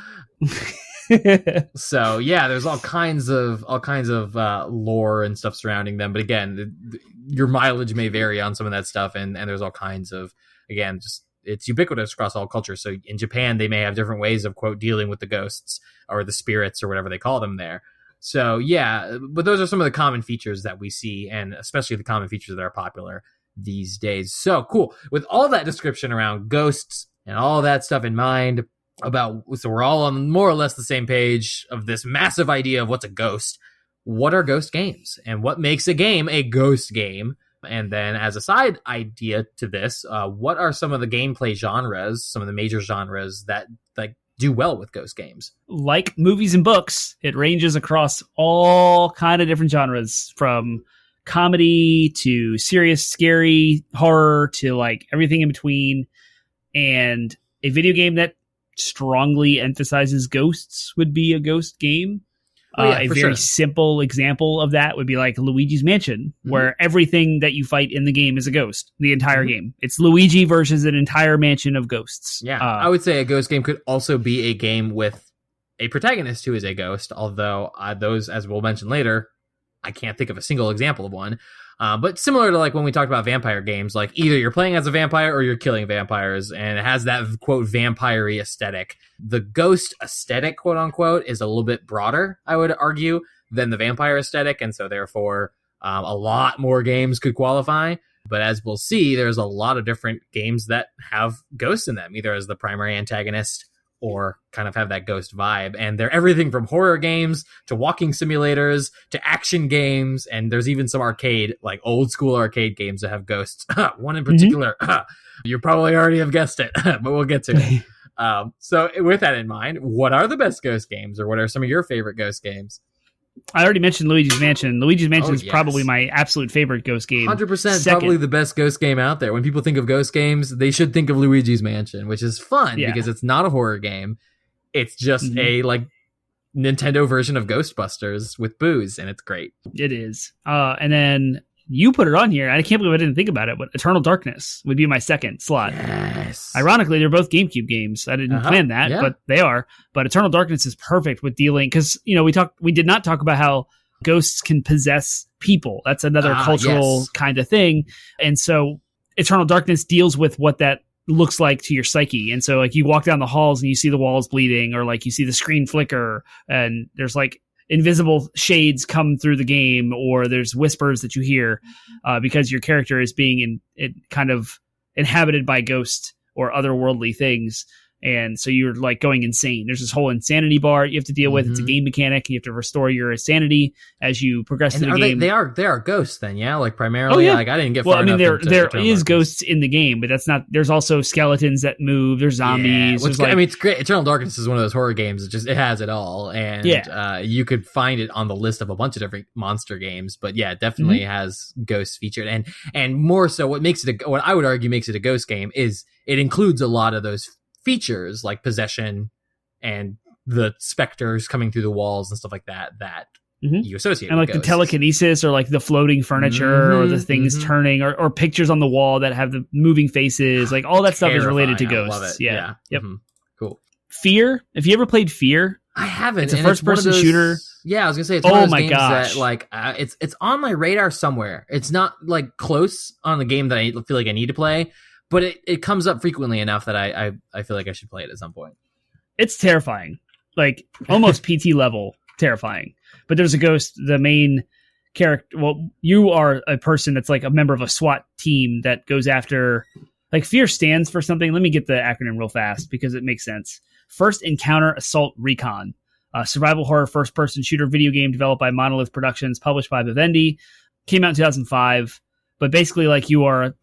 So yeah, there's all kinds of lore and stuff surrounding them. But again, your mileage may vary on some of that stuff, and there's all kinds of, again, just it's ubiquitous across all cultures. So in Japan, they may have different ways of quote dealing with the ghosts or the spirits or whatever they call them there. So yeah, but those are some of the common features that we see, and especially the common features that are popular these days. So cool. With all that description around ghosts and all that stuff in mind so we're all on more or less the same page of this massive idea of what's a ghost. What are ghost games, and what makes a game a ghost game? And then as a side idea to this, what are some of the gameplay genres, some of the major genres that like do well with ghost games? Like movies and books, it ranges across all kind of different genres, from comedy to serious, scary horror to like everything in between. And a video game that strongly emphasizes ghosts would be a ghost game. A very simple example of that would be like Luigi's Mansion, where everything that you fight in the game is a ghost. The entire game. It's Luigi versus an entire mansion of ghosts. Yeah, I would say a ghost game could also be a game with a protagonist who is a ghost, although those, as we'll mention later, I can't think of a single example of one. But similar to like when we talked about vampire games, like either you're playing as a vampire or you're killing vampires, and it has that quote vampire-y aesthetic. The ghost aesthetic, quote unquote, is a little bit broader, I would argue, than the vampire aesthetic, and so therefore a lot more games could qualify. But as we'll see, there's a lot of different games that have ghosts in them, either as the primary antagonist or kind of have that ghost vibe. And they're everything from horror games to walking simulators to action games. And there's even some arcade, like old school arcade games that have ghosts. One in particular, you probably already have guessed it, but we'll get to it. So with that in mind, what are the best ghost games, or what are some of your favorite ghost games? I already mentioned Luigi's Mansion. Luigi's Mansion is probably my absolute favorite ghost game. 100% probably the best ghost game out there. When people think of ghost games, they should think of Luigi's Mansion, which is fun because it's not a horror game. It's just a like Nintendo version of Ghostbusters with booze, and it's great. It is. And then you put it on here. I can't believe I didn't think about it, but Eternal Darkness would be my second slot. Yes. Ironically, they're both GameCube games. I didn't plan that, but they are. But Eternal Darkness is perfect with dealing, because we did not talk about how ghosts can possess people. That's another cultural kind of thing. And so Eternal Darkness deals with what that looks like to your psyche. And so like you walk down the halls and you see the walls bleeding, or like you see the screen flicker, and there's like invisible shades come through the game, or there's whispers that you hear because your character is being kind of inhabited by ghosts or otherworldly things. And so you're like going insane. There's this whole insanity bar you have to deal with. It's a game mechanic. You have to restore your sanity as you progress through the game. They are ghosts then, yeah? Like primarily, like I didn't get far enough. Well, I mean, there is ghosts in the game, but that's not. There's also skeletons that move. There's zombies. Yeah. I mean, it's great. Eternal Darkness is one of those horror games. It has it all, and you could find it on the list of a bunch of different monster games. But yeah, it definitely has ghosts featured, and more so, what I would argue makes it a ghost game is it includes a lot of those features like possession and the specters coming through the walls and stuff like that you associate and with like ghosts. the telekinesis, or like the floating furniture, or the things turning, or pictures on the wall that have the moving faces, like all that stuff is related to ghosts. I love it. Yeah. Yep. Cool. Fear. If you ever played Fear, I haven't. It's a first-person shooter. Yeah, I was gonna say it's one of those games gosh. that like it's on my radar somewhere. It's not like close on the game that I feel like I need to play, but it comes up frequently enough that I feel like I should play it at some point. It's terrifying, like almost PT level terrifying. But there's a ghost. The main character. Well, you are a person that's like a member of a SWAT team that goes after. Like Fear stands for something. Let me get the acronym real fast because it makes sense. First Encounter Assault Recon, a survival horror first-person shooter video game developed by Monolith Productions, published by Vivendi, came out in 2005. But basically, like you are,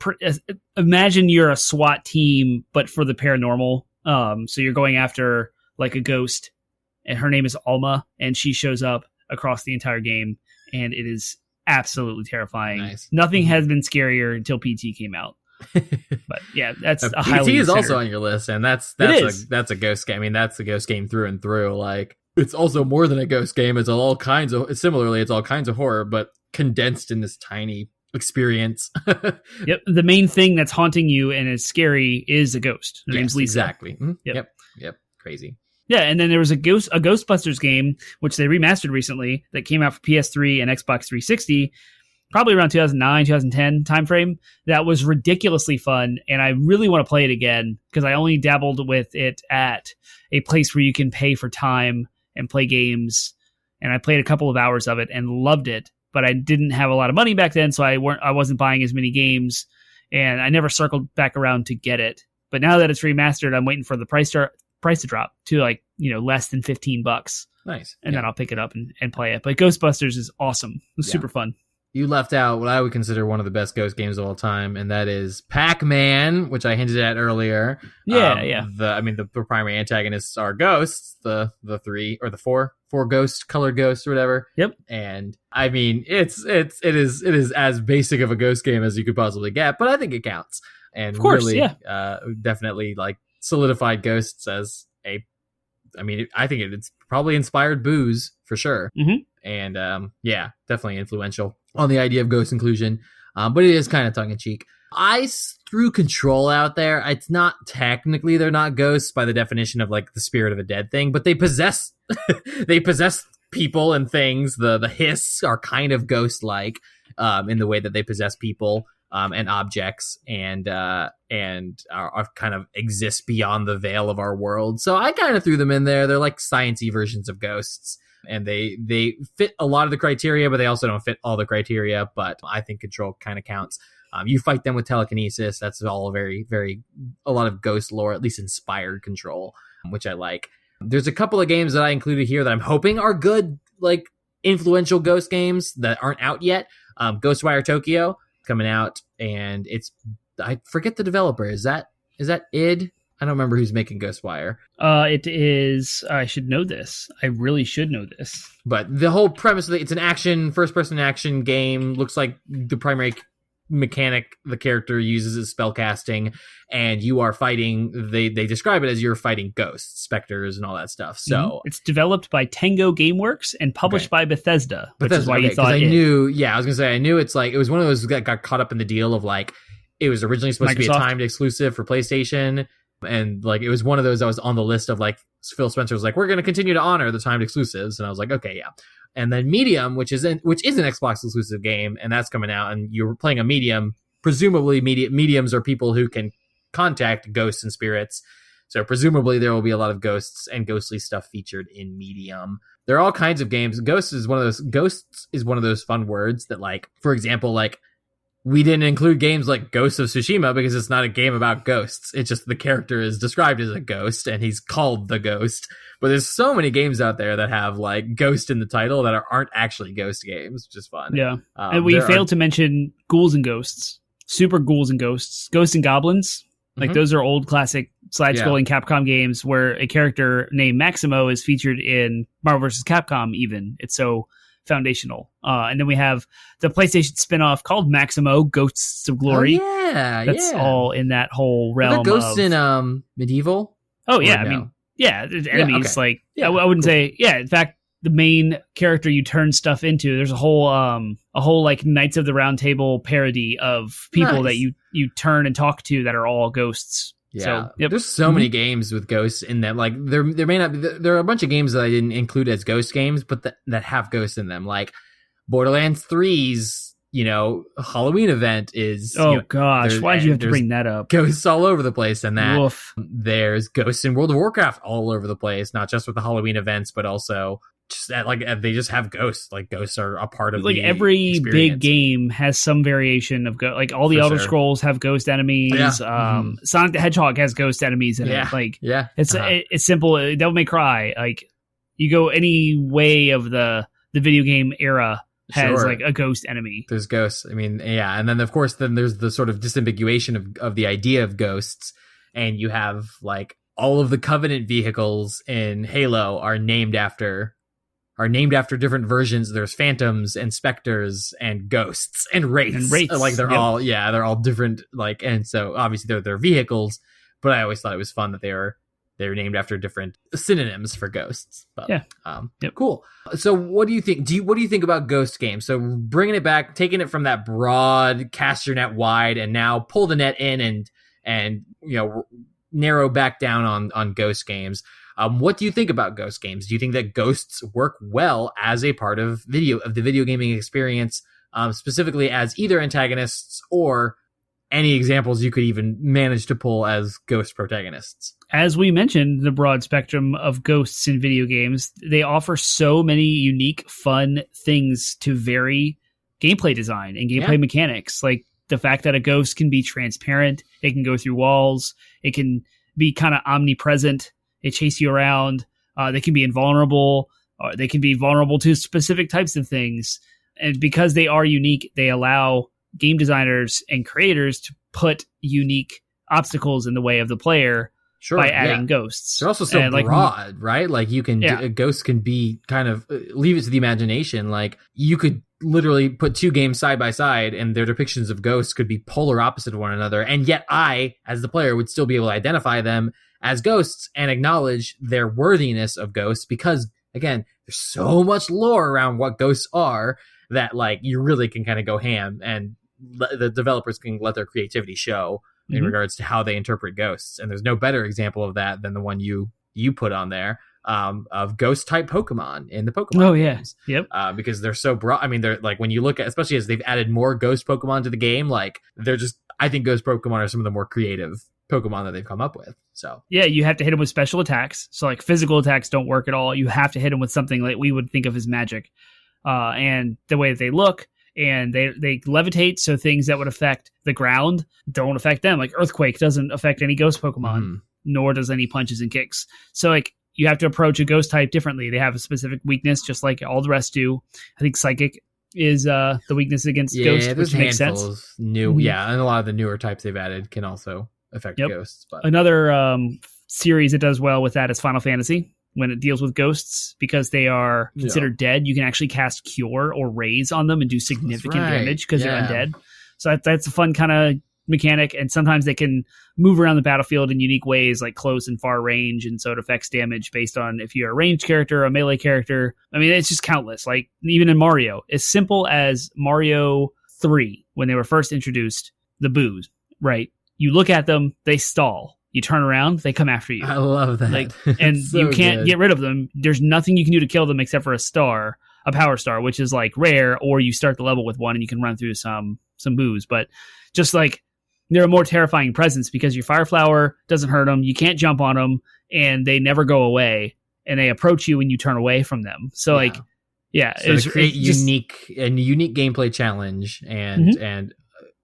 imagine you're a SWAT team, but for the paranormal. So you're going after like a ghost, and her name is Alma, and she shows up across the entire game, and it is absolutely terrifying. Nice. Nothing has been scarier until PT came out. But yeah, that's a highly PT is considered. also on your list, and that's a ghost game. I mean, that's a ghost game through and through. Like it's also more than a ghost game. It's all kinds of horror, but condensed in this tiny experience. Yep, the main thing that's haunting you and is scary is a ghost. Her name's Lisa. Exactly. Mm-hmm. Yep. Crazy. Yeah, and then there was a Ghostbusters game which they remastered recently that came out for PS3 and Xbox 360. Probably around 2009, 2010 timeframe. That was ridiculously fun, and I really want to play it again because I only dabbled with it at a place where you can pay for time and play games, and I played a couple of hours of it and loved it, but I didn't have a lot of money back then, so I wasn't buying as many games, and I never circled back around to get it. But now that it's remastered, I'm waiting for the price to drop to like, less than $15. Nice. And then I'll pick it up and play it. But Ghostbusters is awesome. It's super fun. You left out what I would consider one of the best ghost games of all time, and that is Pac-Man, which I hinted at earlier. Yeah. The primary antagonists are ghosts, the three or the four ghost colored ghosts or whatever. Yep. And I mean, it is as basic of a ghost game as you could possibly get, but I think it counts. And of course, really, definitely like solidified ghosts as a. I mean, I think it's probably inspired Booze for sure. Mm-hmm. And definitely influential on the idea of ghost inclusion. But it is kind of tongue in cheek. I threw Control out there. It's not technically, they're not ghosts by the definition of like the spirit of a dead thing, but they possess people and things. The hiss are kind of ghost like in the way that they possess people and objects and are kind of exist beyond the veil of our world. So I kind of threw them in there. They're like sciencey versions of ghosts. And they fit a lot of the criteria, but they also don't fit all the criteria. But I think Control kind of counts. You fight them with telekinesis. That's all very, very, a lot of ghost lore, at least inspired Control, which I like. There's a couple of games that I included here that I'm hoping are good, like influential ghost games that aren't out yet. Ghostwire Tokyo coming out, and I forget the developer. Is that id? I don't remember who's making Ghostwire. It is. I should know this. I really should know this. But the whole premise of it's an first-person action game. Looks like the primary mechanic the character uses is spellcasting, and you are fighting. They describe it as you're fighting ghosts, specters, and all that stuff. So it's developed by Tango Gameworks and published by Bethesda, which is why you thought I knew. Yeah, I was gonna say I knew. It's like it was one of those that got caught up in the deal of like it was originally supposed to be a timed exclusive for PlayStation. And like it was one of those that was on the list of like Phil Spencer was like, we're going to continue to honor the timed exclusives, and I was like, okay, yeah. And then Medium, which is an Xbox exclusive game, and that's coming out, and you're playing a medium. Presumably, mediums are people who can contact ghosts and spirits, so presumably there will be a lot of ghosts and ghostly stuff featured in Medium. There are all kinds of games. Ghosts is one of those fun words that, like, for example, like. We didn't include games like Ghost of Tsushima because it's not a game about ghosts. It's just the character is described as a ghost and he's called the ghost. But there's so many games out there that have like ghost in the title that aren't actually ghost games, which is fun. Yeah. And we failed to mention Ghouls and Ghosts, Super Ghouls and Ghosts, Ghosts and Goblins. Like those are old classic side-scrolling Capcom games where a character named Maximo is featured in Marvel vs. Capcom even. It's so foundational. And then we have the PlayStation spinoff called Maximo Ghosts of Glory. Oh, yeah. That's all in that whole realm. Are there ghosts in Medieval? Oh, yeah. No? I mean, enemies. Okay. Like I wouldn't say. Yeah, in fact, the main character you turn stuff into. There's a whole like Knights of the Round Table parody of people that you turn and talk to that are all ghosts. Yeah, so, there's so many games with ghosts in them. Like there may not be. There are a bunch of games that I didn't include as ghost games, but that have ghosts in them. Like Borderlands 3's, Halloween event is. Gosh, why did you have to bring that up? Ghosts all over the place, and that Woof. There's ghosts in World of Warcraft all over the place, not just with the Halloween events, but also. Just that, like they just have ghosts. Like ghosts are a part of the every experience. big game has some variation of like all the Elder Scrolls have ghost enemies. Yeah. Sonic the Hedgehog has ghost enemies in it. Like it's simple. Devil May Cry. Like you go any way of the video game era has like a ghost enemy. There's ghosts. I mean, yeah, and then of course there's the sort of disambiguation of the idea of ghosts, and you have like all of the Covenant vehicles in Halo are named after different versions. There's phantoms and specters and ghosts and wraiths. Like they're all different. Like, and so obviously they're vehicles, but I always thought it was fun that they were named after different synonyms for ghosts. But, cool. So what do you think? What do you think about ghost games? So bringing it back, taking it from that broad, cast your net wide, and now pull the net in and narrow back down on ghost games. What do you think about ghost games? Do you think that ghosts work well as a part of the video gaming experience, specifically as either antagonists or any examples you could even manage to pull as ghost protagonists? As we mentioned, the broad spectrum of ghosts in video games, they offer so many unique, fun things to vary gameplay design and gameplay mechanics. Like the fact that a ghost can be transparent, it can go through walls, it can be kind of omnipresent. They chase you around. They can be invulnerable. They can be vulnerable to specific types of things. And because they are unique, they allow game designers and creators to put unique obstacles in the way of the player by adding ghosts. They're also so broad, right? Like you can, a ghost can be kind of, leave it to the imagination. Like you could literally put two games side by side and their depictions of ghosts could be polar opposite of one another. And yet I, as the player, would still be able to identify them as ghosts and acknowledge their worthiness of ghosts because, again, there's so much lore around what ghosts are that, like, you really can kind of go ham and the developers can let their creativity show in regards to how they interpret ghosts. And there's no better example of that than the one you put on there of ghost-type Pokemon in the Pokemon games. Yep. Because they're so broad. I mean, they're, like, when you look at, especially as they've added more ghost Pokemon to the game, like, they're just, I think ghost Pokemon are some of the more creative Pokemon that they've come up with. So yeah, you have to hit them with special attacks. So like physical attacks don't work at all. You have to hit them with something like we would think of as magic. And the way that they look, and they levitate, so things that would affect the ground don't affect them. Like Earthquake doesn't affect any ghost Pokemon, nor does any punches and kicks. So like you have to approach a ghost type differently. They have a specific weakness, just like all the rest do. I think Psychic is the weakness against ghosts, which makes sense. New, and a lot of the newer types they've added can also affect ghosts. But another series that does well with that is Final Fantasy. When it deals with ghosts, because they are considered dead, you can actually cast Cure or Raise on them and do significant damage because they're undead. So that's a fun kind of mechanic. And sometimes they can move around the battlefield in unique ways, like close and far range. And so it affects damage based on if you're a ranged character or a melee character. I mean, it's just countless. Like even in Mario, as simple as Mario 3, when they were first introduced, the boos, right? You look at them, they stall. You turn around, they come after you. I love that. Like, and so you can't get rid of them. There's nothing you can do to kill them except for a power star, which is like rare, or you start the level with one and you can run through some boos. But just like they're a more terrifying presence because your fire flower doesn't hurt them. You can't jump on them and they never go away and they approach you when you turn away from them. So so to create unique gameplay challenge and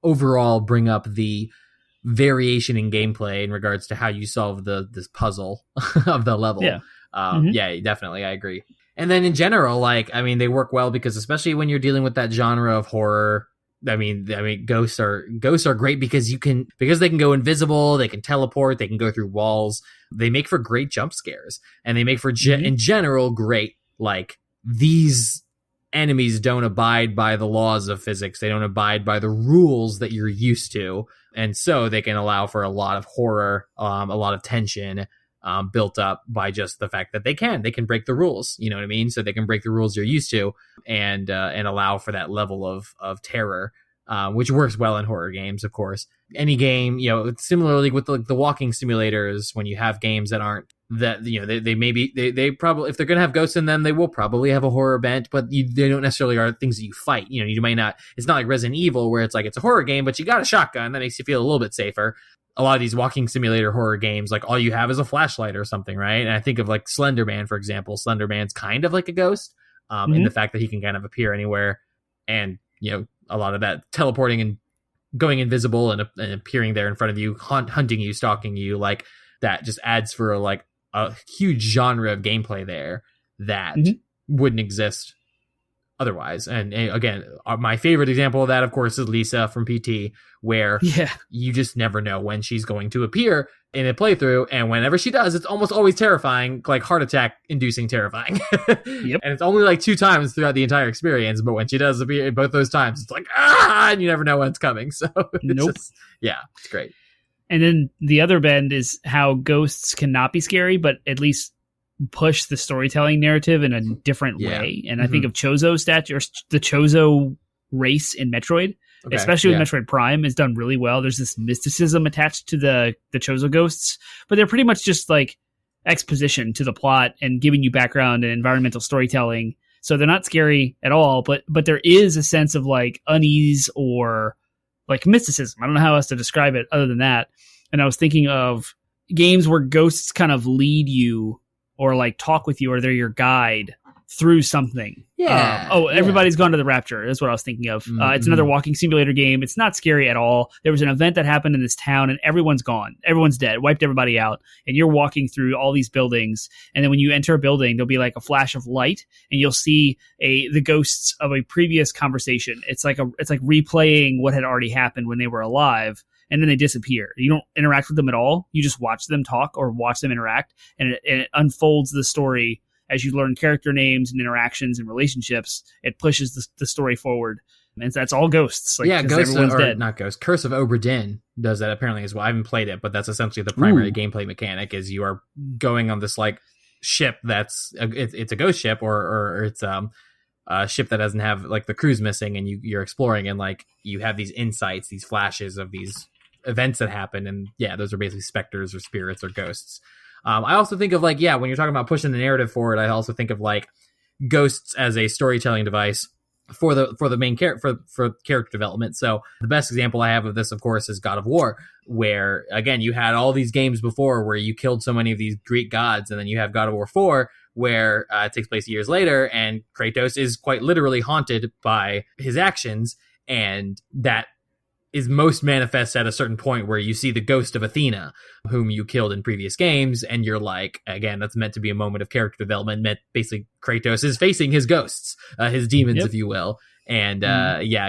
overall bring up the variation in gameplay in regards to how you solve this puzzle of the level. Definitely, I agree. And then in general, like, I mean, they work well because especially when you're dealing with that genre of horror, I mean, ghosts are great because they can go invisible, they can teleport, they can go through walls. They make for great jump scares, and they make for in general great, like, these enemies don't abide by the laws of physics. They don't abide by the rules that you're used to. And so they can allow for a lot of horror, a lot of tension, built up by just the fact that they can break the rules. You know what I mean? So they can break the rules you're used to and allow for that level of terror, which works well in horror games, of course. Any game, similarly with the walking simulators, when you have games that aren't that, they probably, if they're going to have ghosts in them, they will probably have a horror bent, but they don't necessarily are things that you fight. You might not, it's not like Resident Evil where it's like, it's a horror game, but you got a shotgun that makes you feel a little bit safer. A lot of these walking simulator horror games, like all you have is a flashlight or something, right? And I think of like Slender Man, for example. Slender Man's kind of like a ghost, in the fact that he can kind of appear anywhere, and a lot of that teleporting and going invisible and appearing there in front of you, hunting you, stalking you, like that just adds for like a huge genre of gameplay there that wouldn't exist otherwise. And again, my favorite example of that, of course, is Lisa from PT, where you just never know when she's going to appear in a playthrough, and whenever she does, it's almost always terrifying, like heart attack inducing terrifying. And it's only like 2 times throughout the entire experience, but when she does appear both those times, it's like and you never know when it's coming. So it's it's great. And then the other bend is how ghosts cannot be scary, but at least push the storytelling narrative in a different way. And I think of Chozo statue, or the Chozo race in Metroid, especially with Metroid Prime, is done really well. There's this mysticism attached to the Chozo ghosts, but they're pretty much just like exposition to the plot and giving you background and environmental storytelling. So they're not scary at all, but there is a sense of like unease or like mysticism. I don't know how else to describe it other than that. And I was thinking of games where ghosts kind of lead you or like talk with you, or they're your guide through something. Everybody's gone to the Rapture. That's what I was thinking of. It's another walking simulator game. It's not scary at all. There was an event that happened in this town and everyone's gone. Everyone's dead. Wiped everybody out. And you're walking through all these buildings. And then when you enter a building, there'll be like a flash of light and you'll see the ghosts of a previous conversation. It's like replaying what had already happened when they were alive. And then they disappear. You don't interact with them at all. You just watch them talk or watch them interact. And it unfolds the story as you learn character names and interactions and relationships. It pushes the story forward. And that's all ghosts. Like, ghosts everyone's are dead. not ghosts. Curse of Obra Dinn does that apparently as well. I haven't played it, but that's essentially the primary gameplay mechanic. Is you are going on this like ship that's it's a ghost ship, or it's a ship that doesn't have like the crew's missing, and you're exploring, and like you have these insights, these flashes of these events that happen, and those are basically specters or spirits or ghosts. I also think of like when you're talking about pushing the narrative forward, I also think of like ghosts as a storytelling device for the main character for character development. So the best example I have of this, of course, is God of War, where again you had all these games before where you killed so many of these Greek gods, and then you have God of War 4 where it takes place years later, and Kratos is quite literally haunted by his actions, and that is most manifest at a certain point where you see the ghost of Athena, whom you killed in previous games, and you're like, again, that's meant to be a moment of character development. Basically, Kratos is facing his ghosts, his demons, if you will. And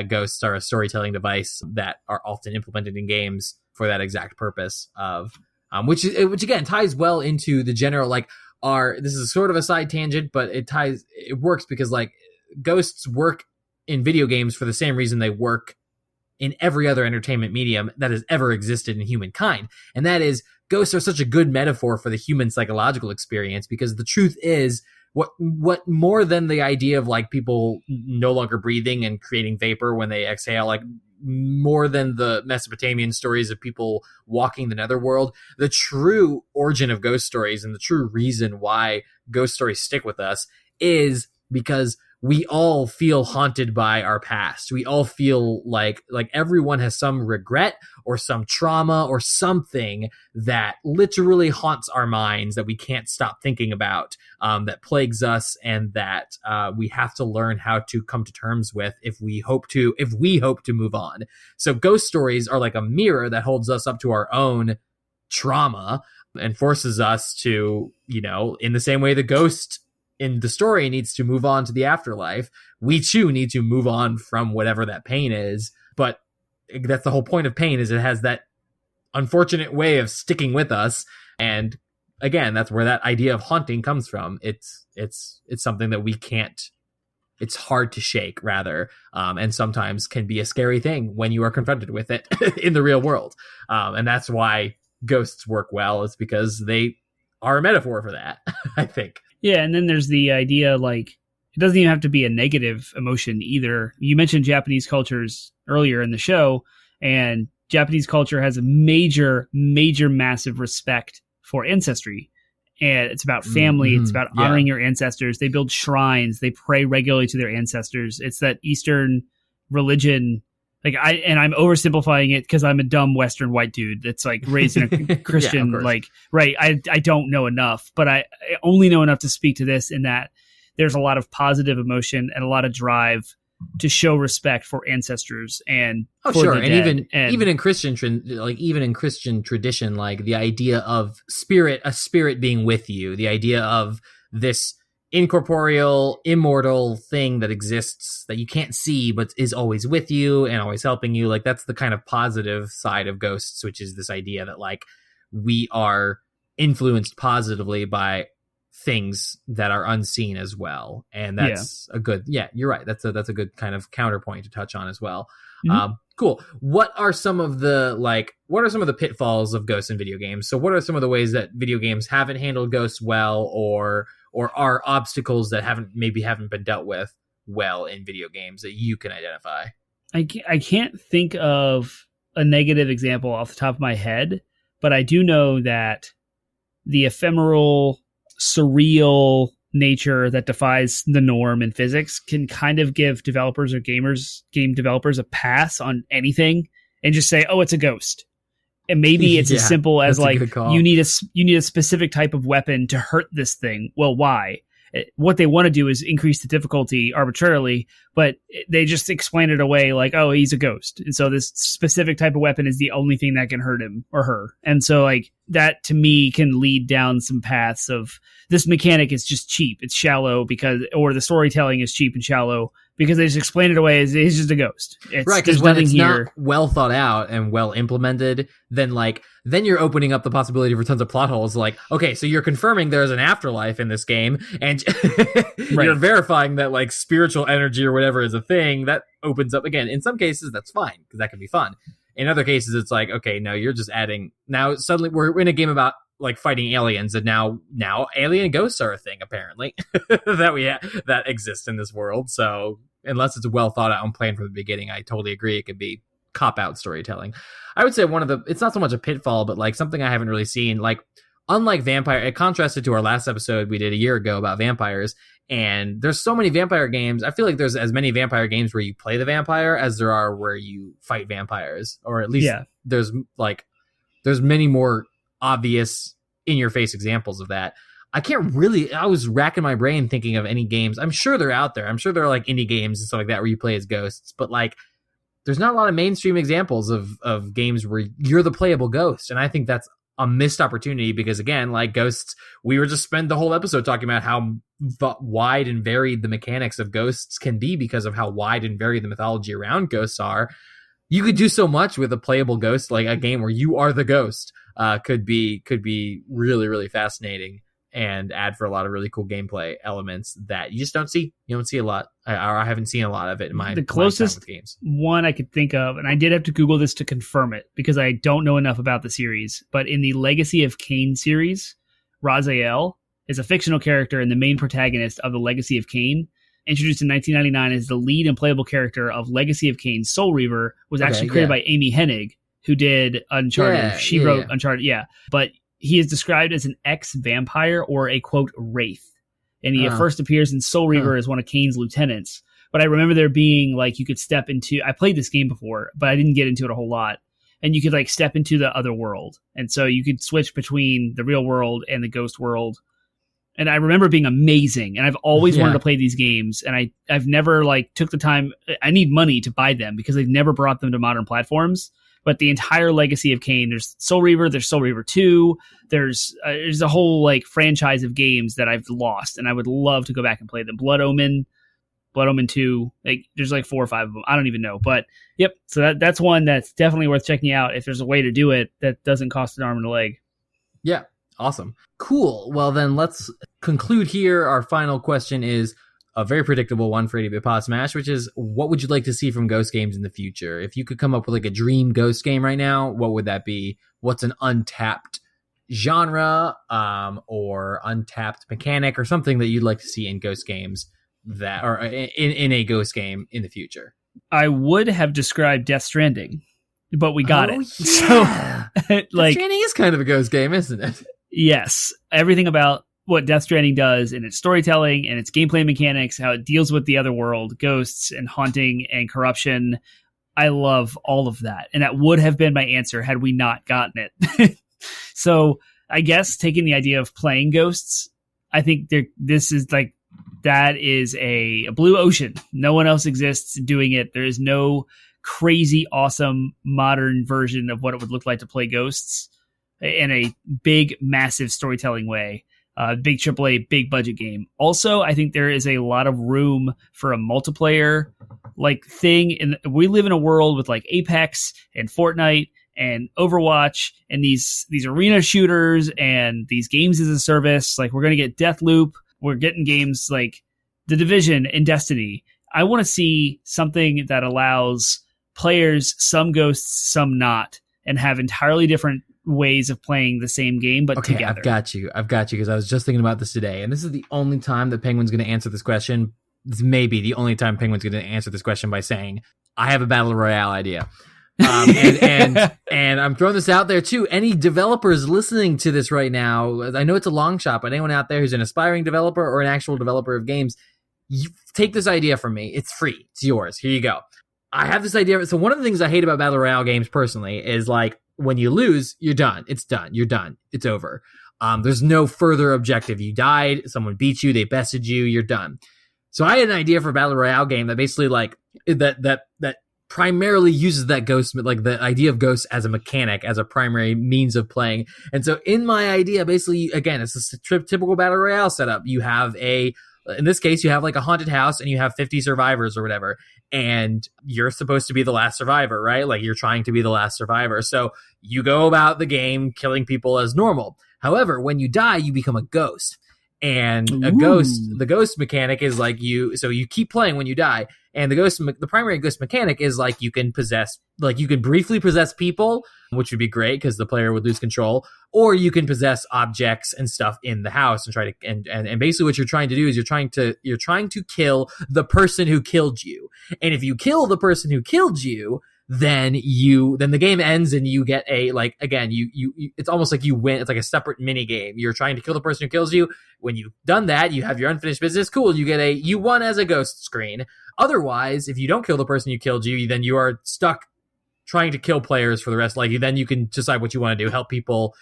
ghosts are a storytelling device that are often implemented in games for that exact purpose of, which again ties well into the general this is sort of a side tangent, but it works because like ghosts work in video games for the same reason they work in every other entertainment medium that has ever existed in humankind. And that is, ghosts are such a good metaphor for the human psychological experience, because the truth is, what more than the idea of like people no longer breathing and creating vapor when they exhale, like more than the Mesopotamian stories of people walking the netherworld, the true origin of ghost stories and the true reason why ghost stories stick with us is because we all feel haunted by our past. We all feel like everyone has some regret or some trauma or something that literally haunts our minds that we can't stop thinking about, that plagues us, and that we have to learn how to come to terms with if we hope to move on. So ghost stories are like a mirror that holds us up to our own trauma and forces us to, in the same way the ghost in the story needs to move on to the afterlife, we too need to move on from whatever that pain is. But that's the whole point of pain, is it has that unfortunate way of sticking with us. And again, that's where that idea of haunting comes from. It's something that we can't, it's hard to shake, rather, and sometimes can be a scary thing when you are confronted with it in the real world. And that's why ghosts work well, is because they are a metaphor for that, I think. Yeah, and then there's the idea, like, it doesn't even have to be a negative emotion either. You mentioned Japanese cultures earlier in the show, and Japanese culture has a major, massive respect for ancestry. And it's about family. It's about honoring your ancestors. They build shrines. They pray regularly to their ancestors. It's that Eastern religion. Like I'm oversimplifying it because I'm a dumb Western white dude that's like raised in a Christian, right. I don't know enough, but I only know enough to speak to this, in that there's a lot of positive emotion and a lot of drive to show respect for ancestors and even in Christian tradition, like the idea of a spirit being with you, the idea of this incorporeal, immortal thing that exists that you can't see but is always with you and always helping you. Like, that's the kind of positive side of ghosts, which is this idea that like we are influenced positively by things that are unseen as well. And that's a good, you're right. That's a good kind of counterpoint to touch on as well. Mm-hmm. Cool. What are some of the pitfalls of ghosts in video games? So what are some of the ways that video games haven't handled ghosts well, or are obstacles that haven't been dealt with well in video games that you can identify? I can't think of a negative example off the top of my head, but I do know that the ephemeral, surreal nature that defies the norm in physics can kind of give developers or game developers a pass on anything and just say, oh, it's a ghost. And maybe it's as simple as like, you need a specific type of weapon to hurt this thing. Well, why? What they want to do is increase the difficulty arbitrarily, but they just explain it away like, oh, he's a ghost. And so this specific type of weapon is the only thing that can hurt him or her. And so like that to me can lead down some paths of this mechanic is just cheap. It's shallow or the storytelling is cheap and shallow because they just explain it away as he's just a ghost. Right, because when it's not well thought out and well implemented, then you're opening up the possibility for tons of plot holes. Like, okay, so you're confirming there's an afterlife in this game, and you're verifying that like spiritual energy or whatever is a thing. That opens up again. In some cases, that's fine because that can be fun. In other cases, it's like, okay, no, you're just adding. Now suddenly we're in a game about like fighting aliens, and now alien ghosts are a thing apparently that exist in this world. So unless it's well thought out and planned from the beginning, I totally agree. It could be cop out storytelling. I would say it's not so much a pitfall, but like something I haven't really seen. Like, unlike vampire, it contrasted to our last episode we did a year ago about vampires. And there's so many vampire games. I feel like there's as many vampire games where you play the vampire as there are where you fight vampires, or at least there's many more obvious in your face examples of that. I was racking my brain thinking of any games. I'm sure they're out there. I'm sure there are like indie games and stuff like that where you play as ghosts, but like there's not a lot of mainstream examples of games where you're the playable ghost. And I think that's a missed opportunity because, again, like ghosts, we were just spend the whole episode talking about how wide and varied the mechanics of ghosts can be because of how wide and varied the mythology around ghosts are. You could do so much with a playable ghost, like a game where you are the ghost. Could be really, really fascinating and add for a lot of really cool gameplay elements that you just don't see. You don't see a lot. I haven't seen a lot of it in the closest with games. One I could think of, and I did have to Google this to confirm it because I don't know enough about the series, but in the Legacy of Kain series, Raziel is a fictional character and the main protagonist of the Legacy of Kain. Introduced in 1999 as the lead and playable character of Legacy of Kain, Soul Reaver was actually created by Amy Hennig, who did Uncharted. She wrote Uncharted, but he is described as an ex-vampire or a, quote, wraith. And he first appears in Soul Reaver as one of Kane's lieutenants. But I remember there being, like, you could step into... I played this game before, but I didn't get into it a whole lot. And you could, like, step into the other world. And so you could switch between the real world and the ghost world. And I remember being amazing. And I've always wanted to play these games. And I've never, like, took the time... I need money to buy them because they've never brought them to modern platforms. But the entire Legacy of Kain, there's Soul Reaver, there's Soul Reaver 2, there's a whole like franchise of games that I've lost, and I would love to go back and play them. Blood Omen 2, like there's like 4 or 5 of them. I don't even know, but yep. So that's one that's definitely worth checking out if there's a way to do it that doesn't cost an arm and a leg. Yeah, awesome, cool. Well, then let's conclude here. Our final question is a very predictable one for 80-Bit Pod Smash, which is, what would you like to see from Ghost games in the future? If you could come up with like a dream Ghost game right now, what would that be? What's an untapped genre or untapped mechanic or something that you'd like to see in Ghost games that or in a Ghost game in the future? I would have described Death Stranding, but we got it. Yeah. So, like, Death Stranding is kind of a Ghost game, isn't it? Yes. Everything about what Death Stranding does in its storytelling and its gameplay mechanics, how it deals with the other world, ghosts and haunting and corruption. I love all of that. And that would have been my answer had we not gotten it. So I guess taking the idea of playing ghosts, I think this is like, that is a blue ocean. No one else exists doing it. There is no crazy, awesome, modern version of what it would look like to play ghosts in a big, massive storytelling way. Big AAA, big budget game. Also, I think there is a lot of room for a multiplayer like thing. And we live in a world with like Apex and Fortnite and Overwatch and these arena shooters and these games as a service. Like, we're going to get Deathloop. We're getting games like The Division and Destiny. I want to see something that allows players, some ghosts, some not, and have entirely different ways of playing the same game, but together. I've got you because I was just thinking about this today, and this is the only time that Penguin's going to answer this question. This may be the only time Penguin's going to answer this question by saying, I have a battle royale idea. And I'm throwing this out there too. Any developers listening to this right now, I know it's a long shot, but anyone out there who's an aspiring developer or an actual developer of games, you take this idea from me. It's free. It's yours. Here you go. I have this idea. So one of the things I hate about battle royale games personally is like, when you lose, you're done. It's done. You're done. It's over. There's no further objective. You died. Someone beat you. They bested you. You're done. So I had an idea for a battle royale game that basically like that primarily uses that ghost, like the idea of ghosts as a mechanic, as a primary means of playing. And so in my idea, basically, again, it's a typical battle royale setup. You have in this case, you have like a haunted house and you have 50 survivors or whatever. And you're supposed to be the last survivor, right? Like, you're trying to be the last survivor. So you go about the game killing people as normal. However, when you die, you become a ghost. And the ghost mechanic is like you keep playing when you die. And the primary ghost mechanic is like you can briefly possess people, which would be great because the player would lose control, or you can possess objects and stuff in the house and try to and basically what you're trying to do is you're trying to kill the person who killed you. And if you kill the person who killed you, then the game ends and you get it's almost like you win. It's like a separate mini game. You're trying to kill the person who kills you. When you've done that, you have your unfinished business. Cool. You get you won as a ghost screen. Otherwise, if you don't kill the person who killed you, then you are stuck trying to kill players for the rest. Like, then you can decide what you want to do, help people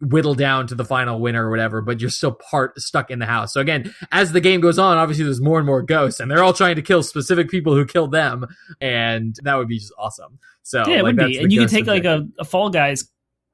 whittle down to the final winner or whatever, but you're still stuck in the house. So again, as the game goes on, obviously there's more and more ghosts, and they're all trying to kill specific people who killed them, and that would be just awesome. So yeah, it would be. And you can take like a Fall Guys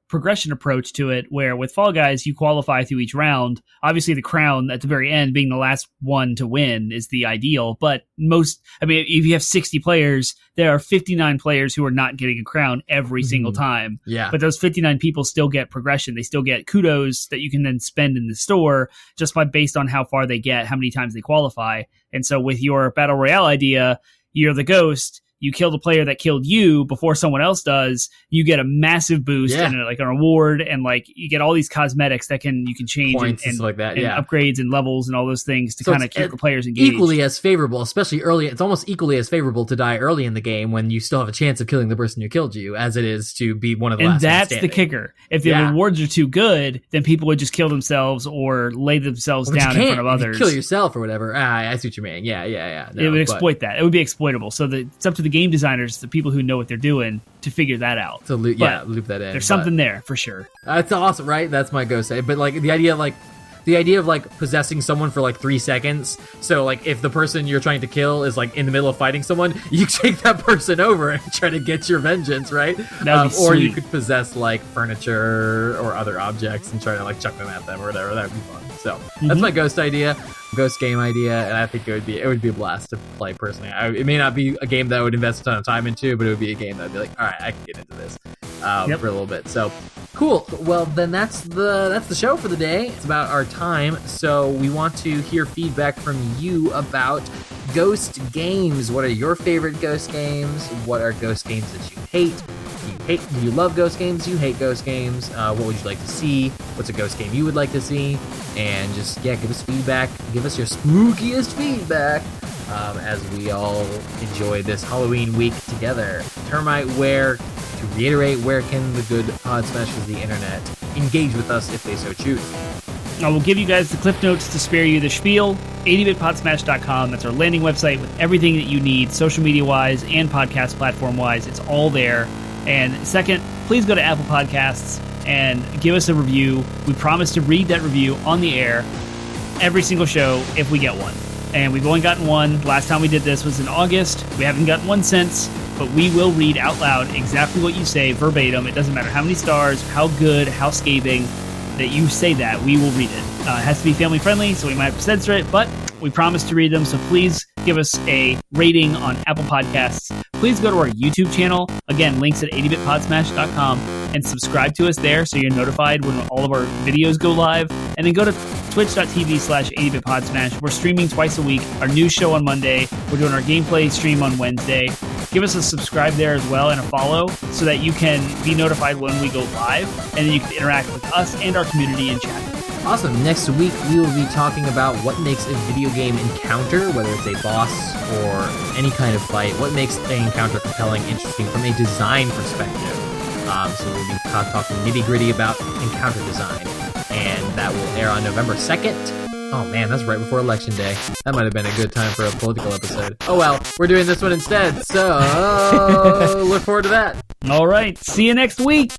progression approach to it, where with Fall Guys you qualify through each round. Obviously the crown at the very end, being the last one to win, is the ideal, but if you have 60 players, there are 59 players who are not getting a crown every single time. Yeah. But those 59 people still get progression. They still get kudos that you can then spend in the store just based on how far they get, how many times they qualify. And so with your battle royale idea, you're the ghost. You kill the player that killed you before someone else does, you get a massive boost and like a reward, and like you get all these cosmetics that you can change points and stuff like that, and upgrades and levels and all those things to kind of keep the players engaged. Equally as favorable, especially early. It's almost equally as favorable to die early in the game when you still have a chance of killing the person who killed you, as it is to be one of the last. And that's the kicker. If the rewards are too good, then people would just kill themselves or lay themselves down in front of others. You kill yourself or whatever. I see what you mean. Yeah. No, it would exploit that. It would be exploitable. So it's up to the game designers, the people who know what they're doing, to figure that out. To loop that in. There's something there for sure. That's awesome, right? That's my ghost. But like the idea of like possessing someone for like 3 seconds. So like if the person you're trying to kill is like in the middle of fighting someone, you take that person over and try to get your vengeance, right? Or you could possess like furniture or other objects and try to like chuck them at them or whatever. That would be fun. So that's my ghost game idea, and I think it would be a blast to play personally. It may not be a game that I would invest a ton of time into, but it would be a game that I'd be like, all right, I can get into this for a little bit. So cool. Well, then that's the show for the day. It's about our time, so we want to hear feedback from you about ghost games. What are your favorite ghost games? What are ghost games that you hate? Do you Do you love ghost games? Do you hate ghost games? What would you like to see? What's a ghost game you would like to see? And just, give us feedback. Give us your spookiest feedback as we all enjoy this Halloween week together. Termite, to reiterate, where can the good pod smashers of the internet engage with us if they so choose? I will give you guys the cliff notes to spare you the spiel. 80bitpodsmash.com. That's our landing website with everything that you need, social media-wise and podcast platform-wise. It's all there. And second, please go to Apple Podcasts and give us a review. We promise to read that review on the air every single show if we get one. And we've only gotten one. Last time we did this was in August. We haven't gotten one since, but we will read out loud exactly what you say verbatim. It doesn't matter how many stars, how good, how scathing that you say that. We will read it. It has to be family friendly, so we might have to censor it, but we promise to read them. So please give us a rating on Apple Podcasts. Please go to our YouTube channel. Again, links at 80bitpodsmash.com, and subscribe to us there so you're notified when all of our videos go live. And then go to twitch.tv/80bitpodsmash. We're streaming twice a week. Our news show on Monday. We're doing our gameplay stream on Wednesday. Give us a subscribe there as well and a follow so that you can be notified when we go live, and then you can interact with us and our community in chat. Awesome. Next week, we will be talking about what makes a video game encounter, whether it's a boss or any kind of fight, what makes an encounter compelling, interesting from a design perspective. So we'll be talking nitty-gritty about encounter design, and that will air on November 2nd. Oh man, that's right before Election Day. That might have been a good time for a political episode. Oh well, we're doing this one instead, so look forward to that. All right, see you next week.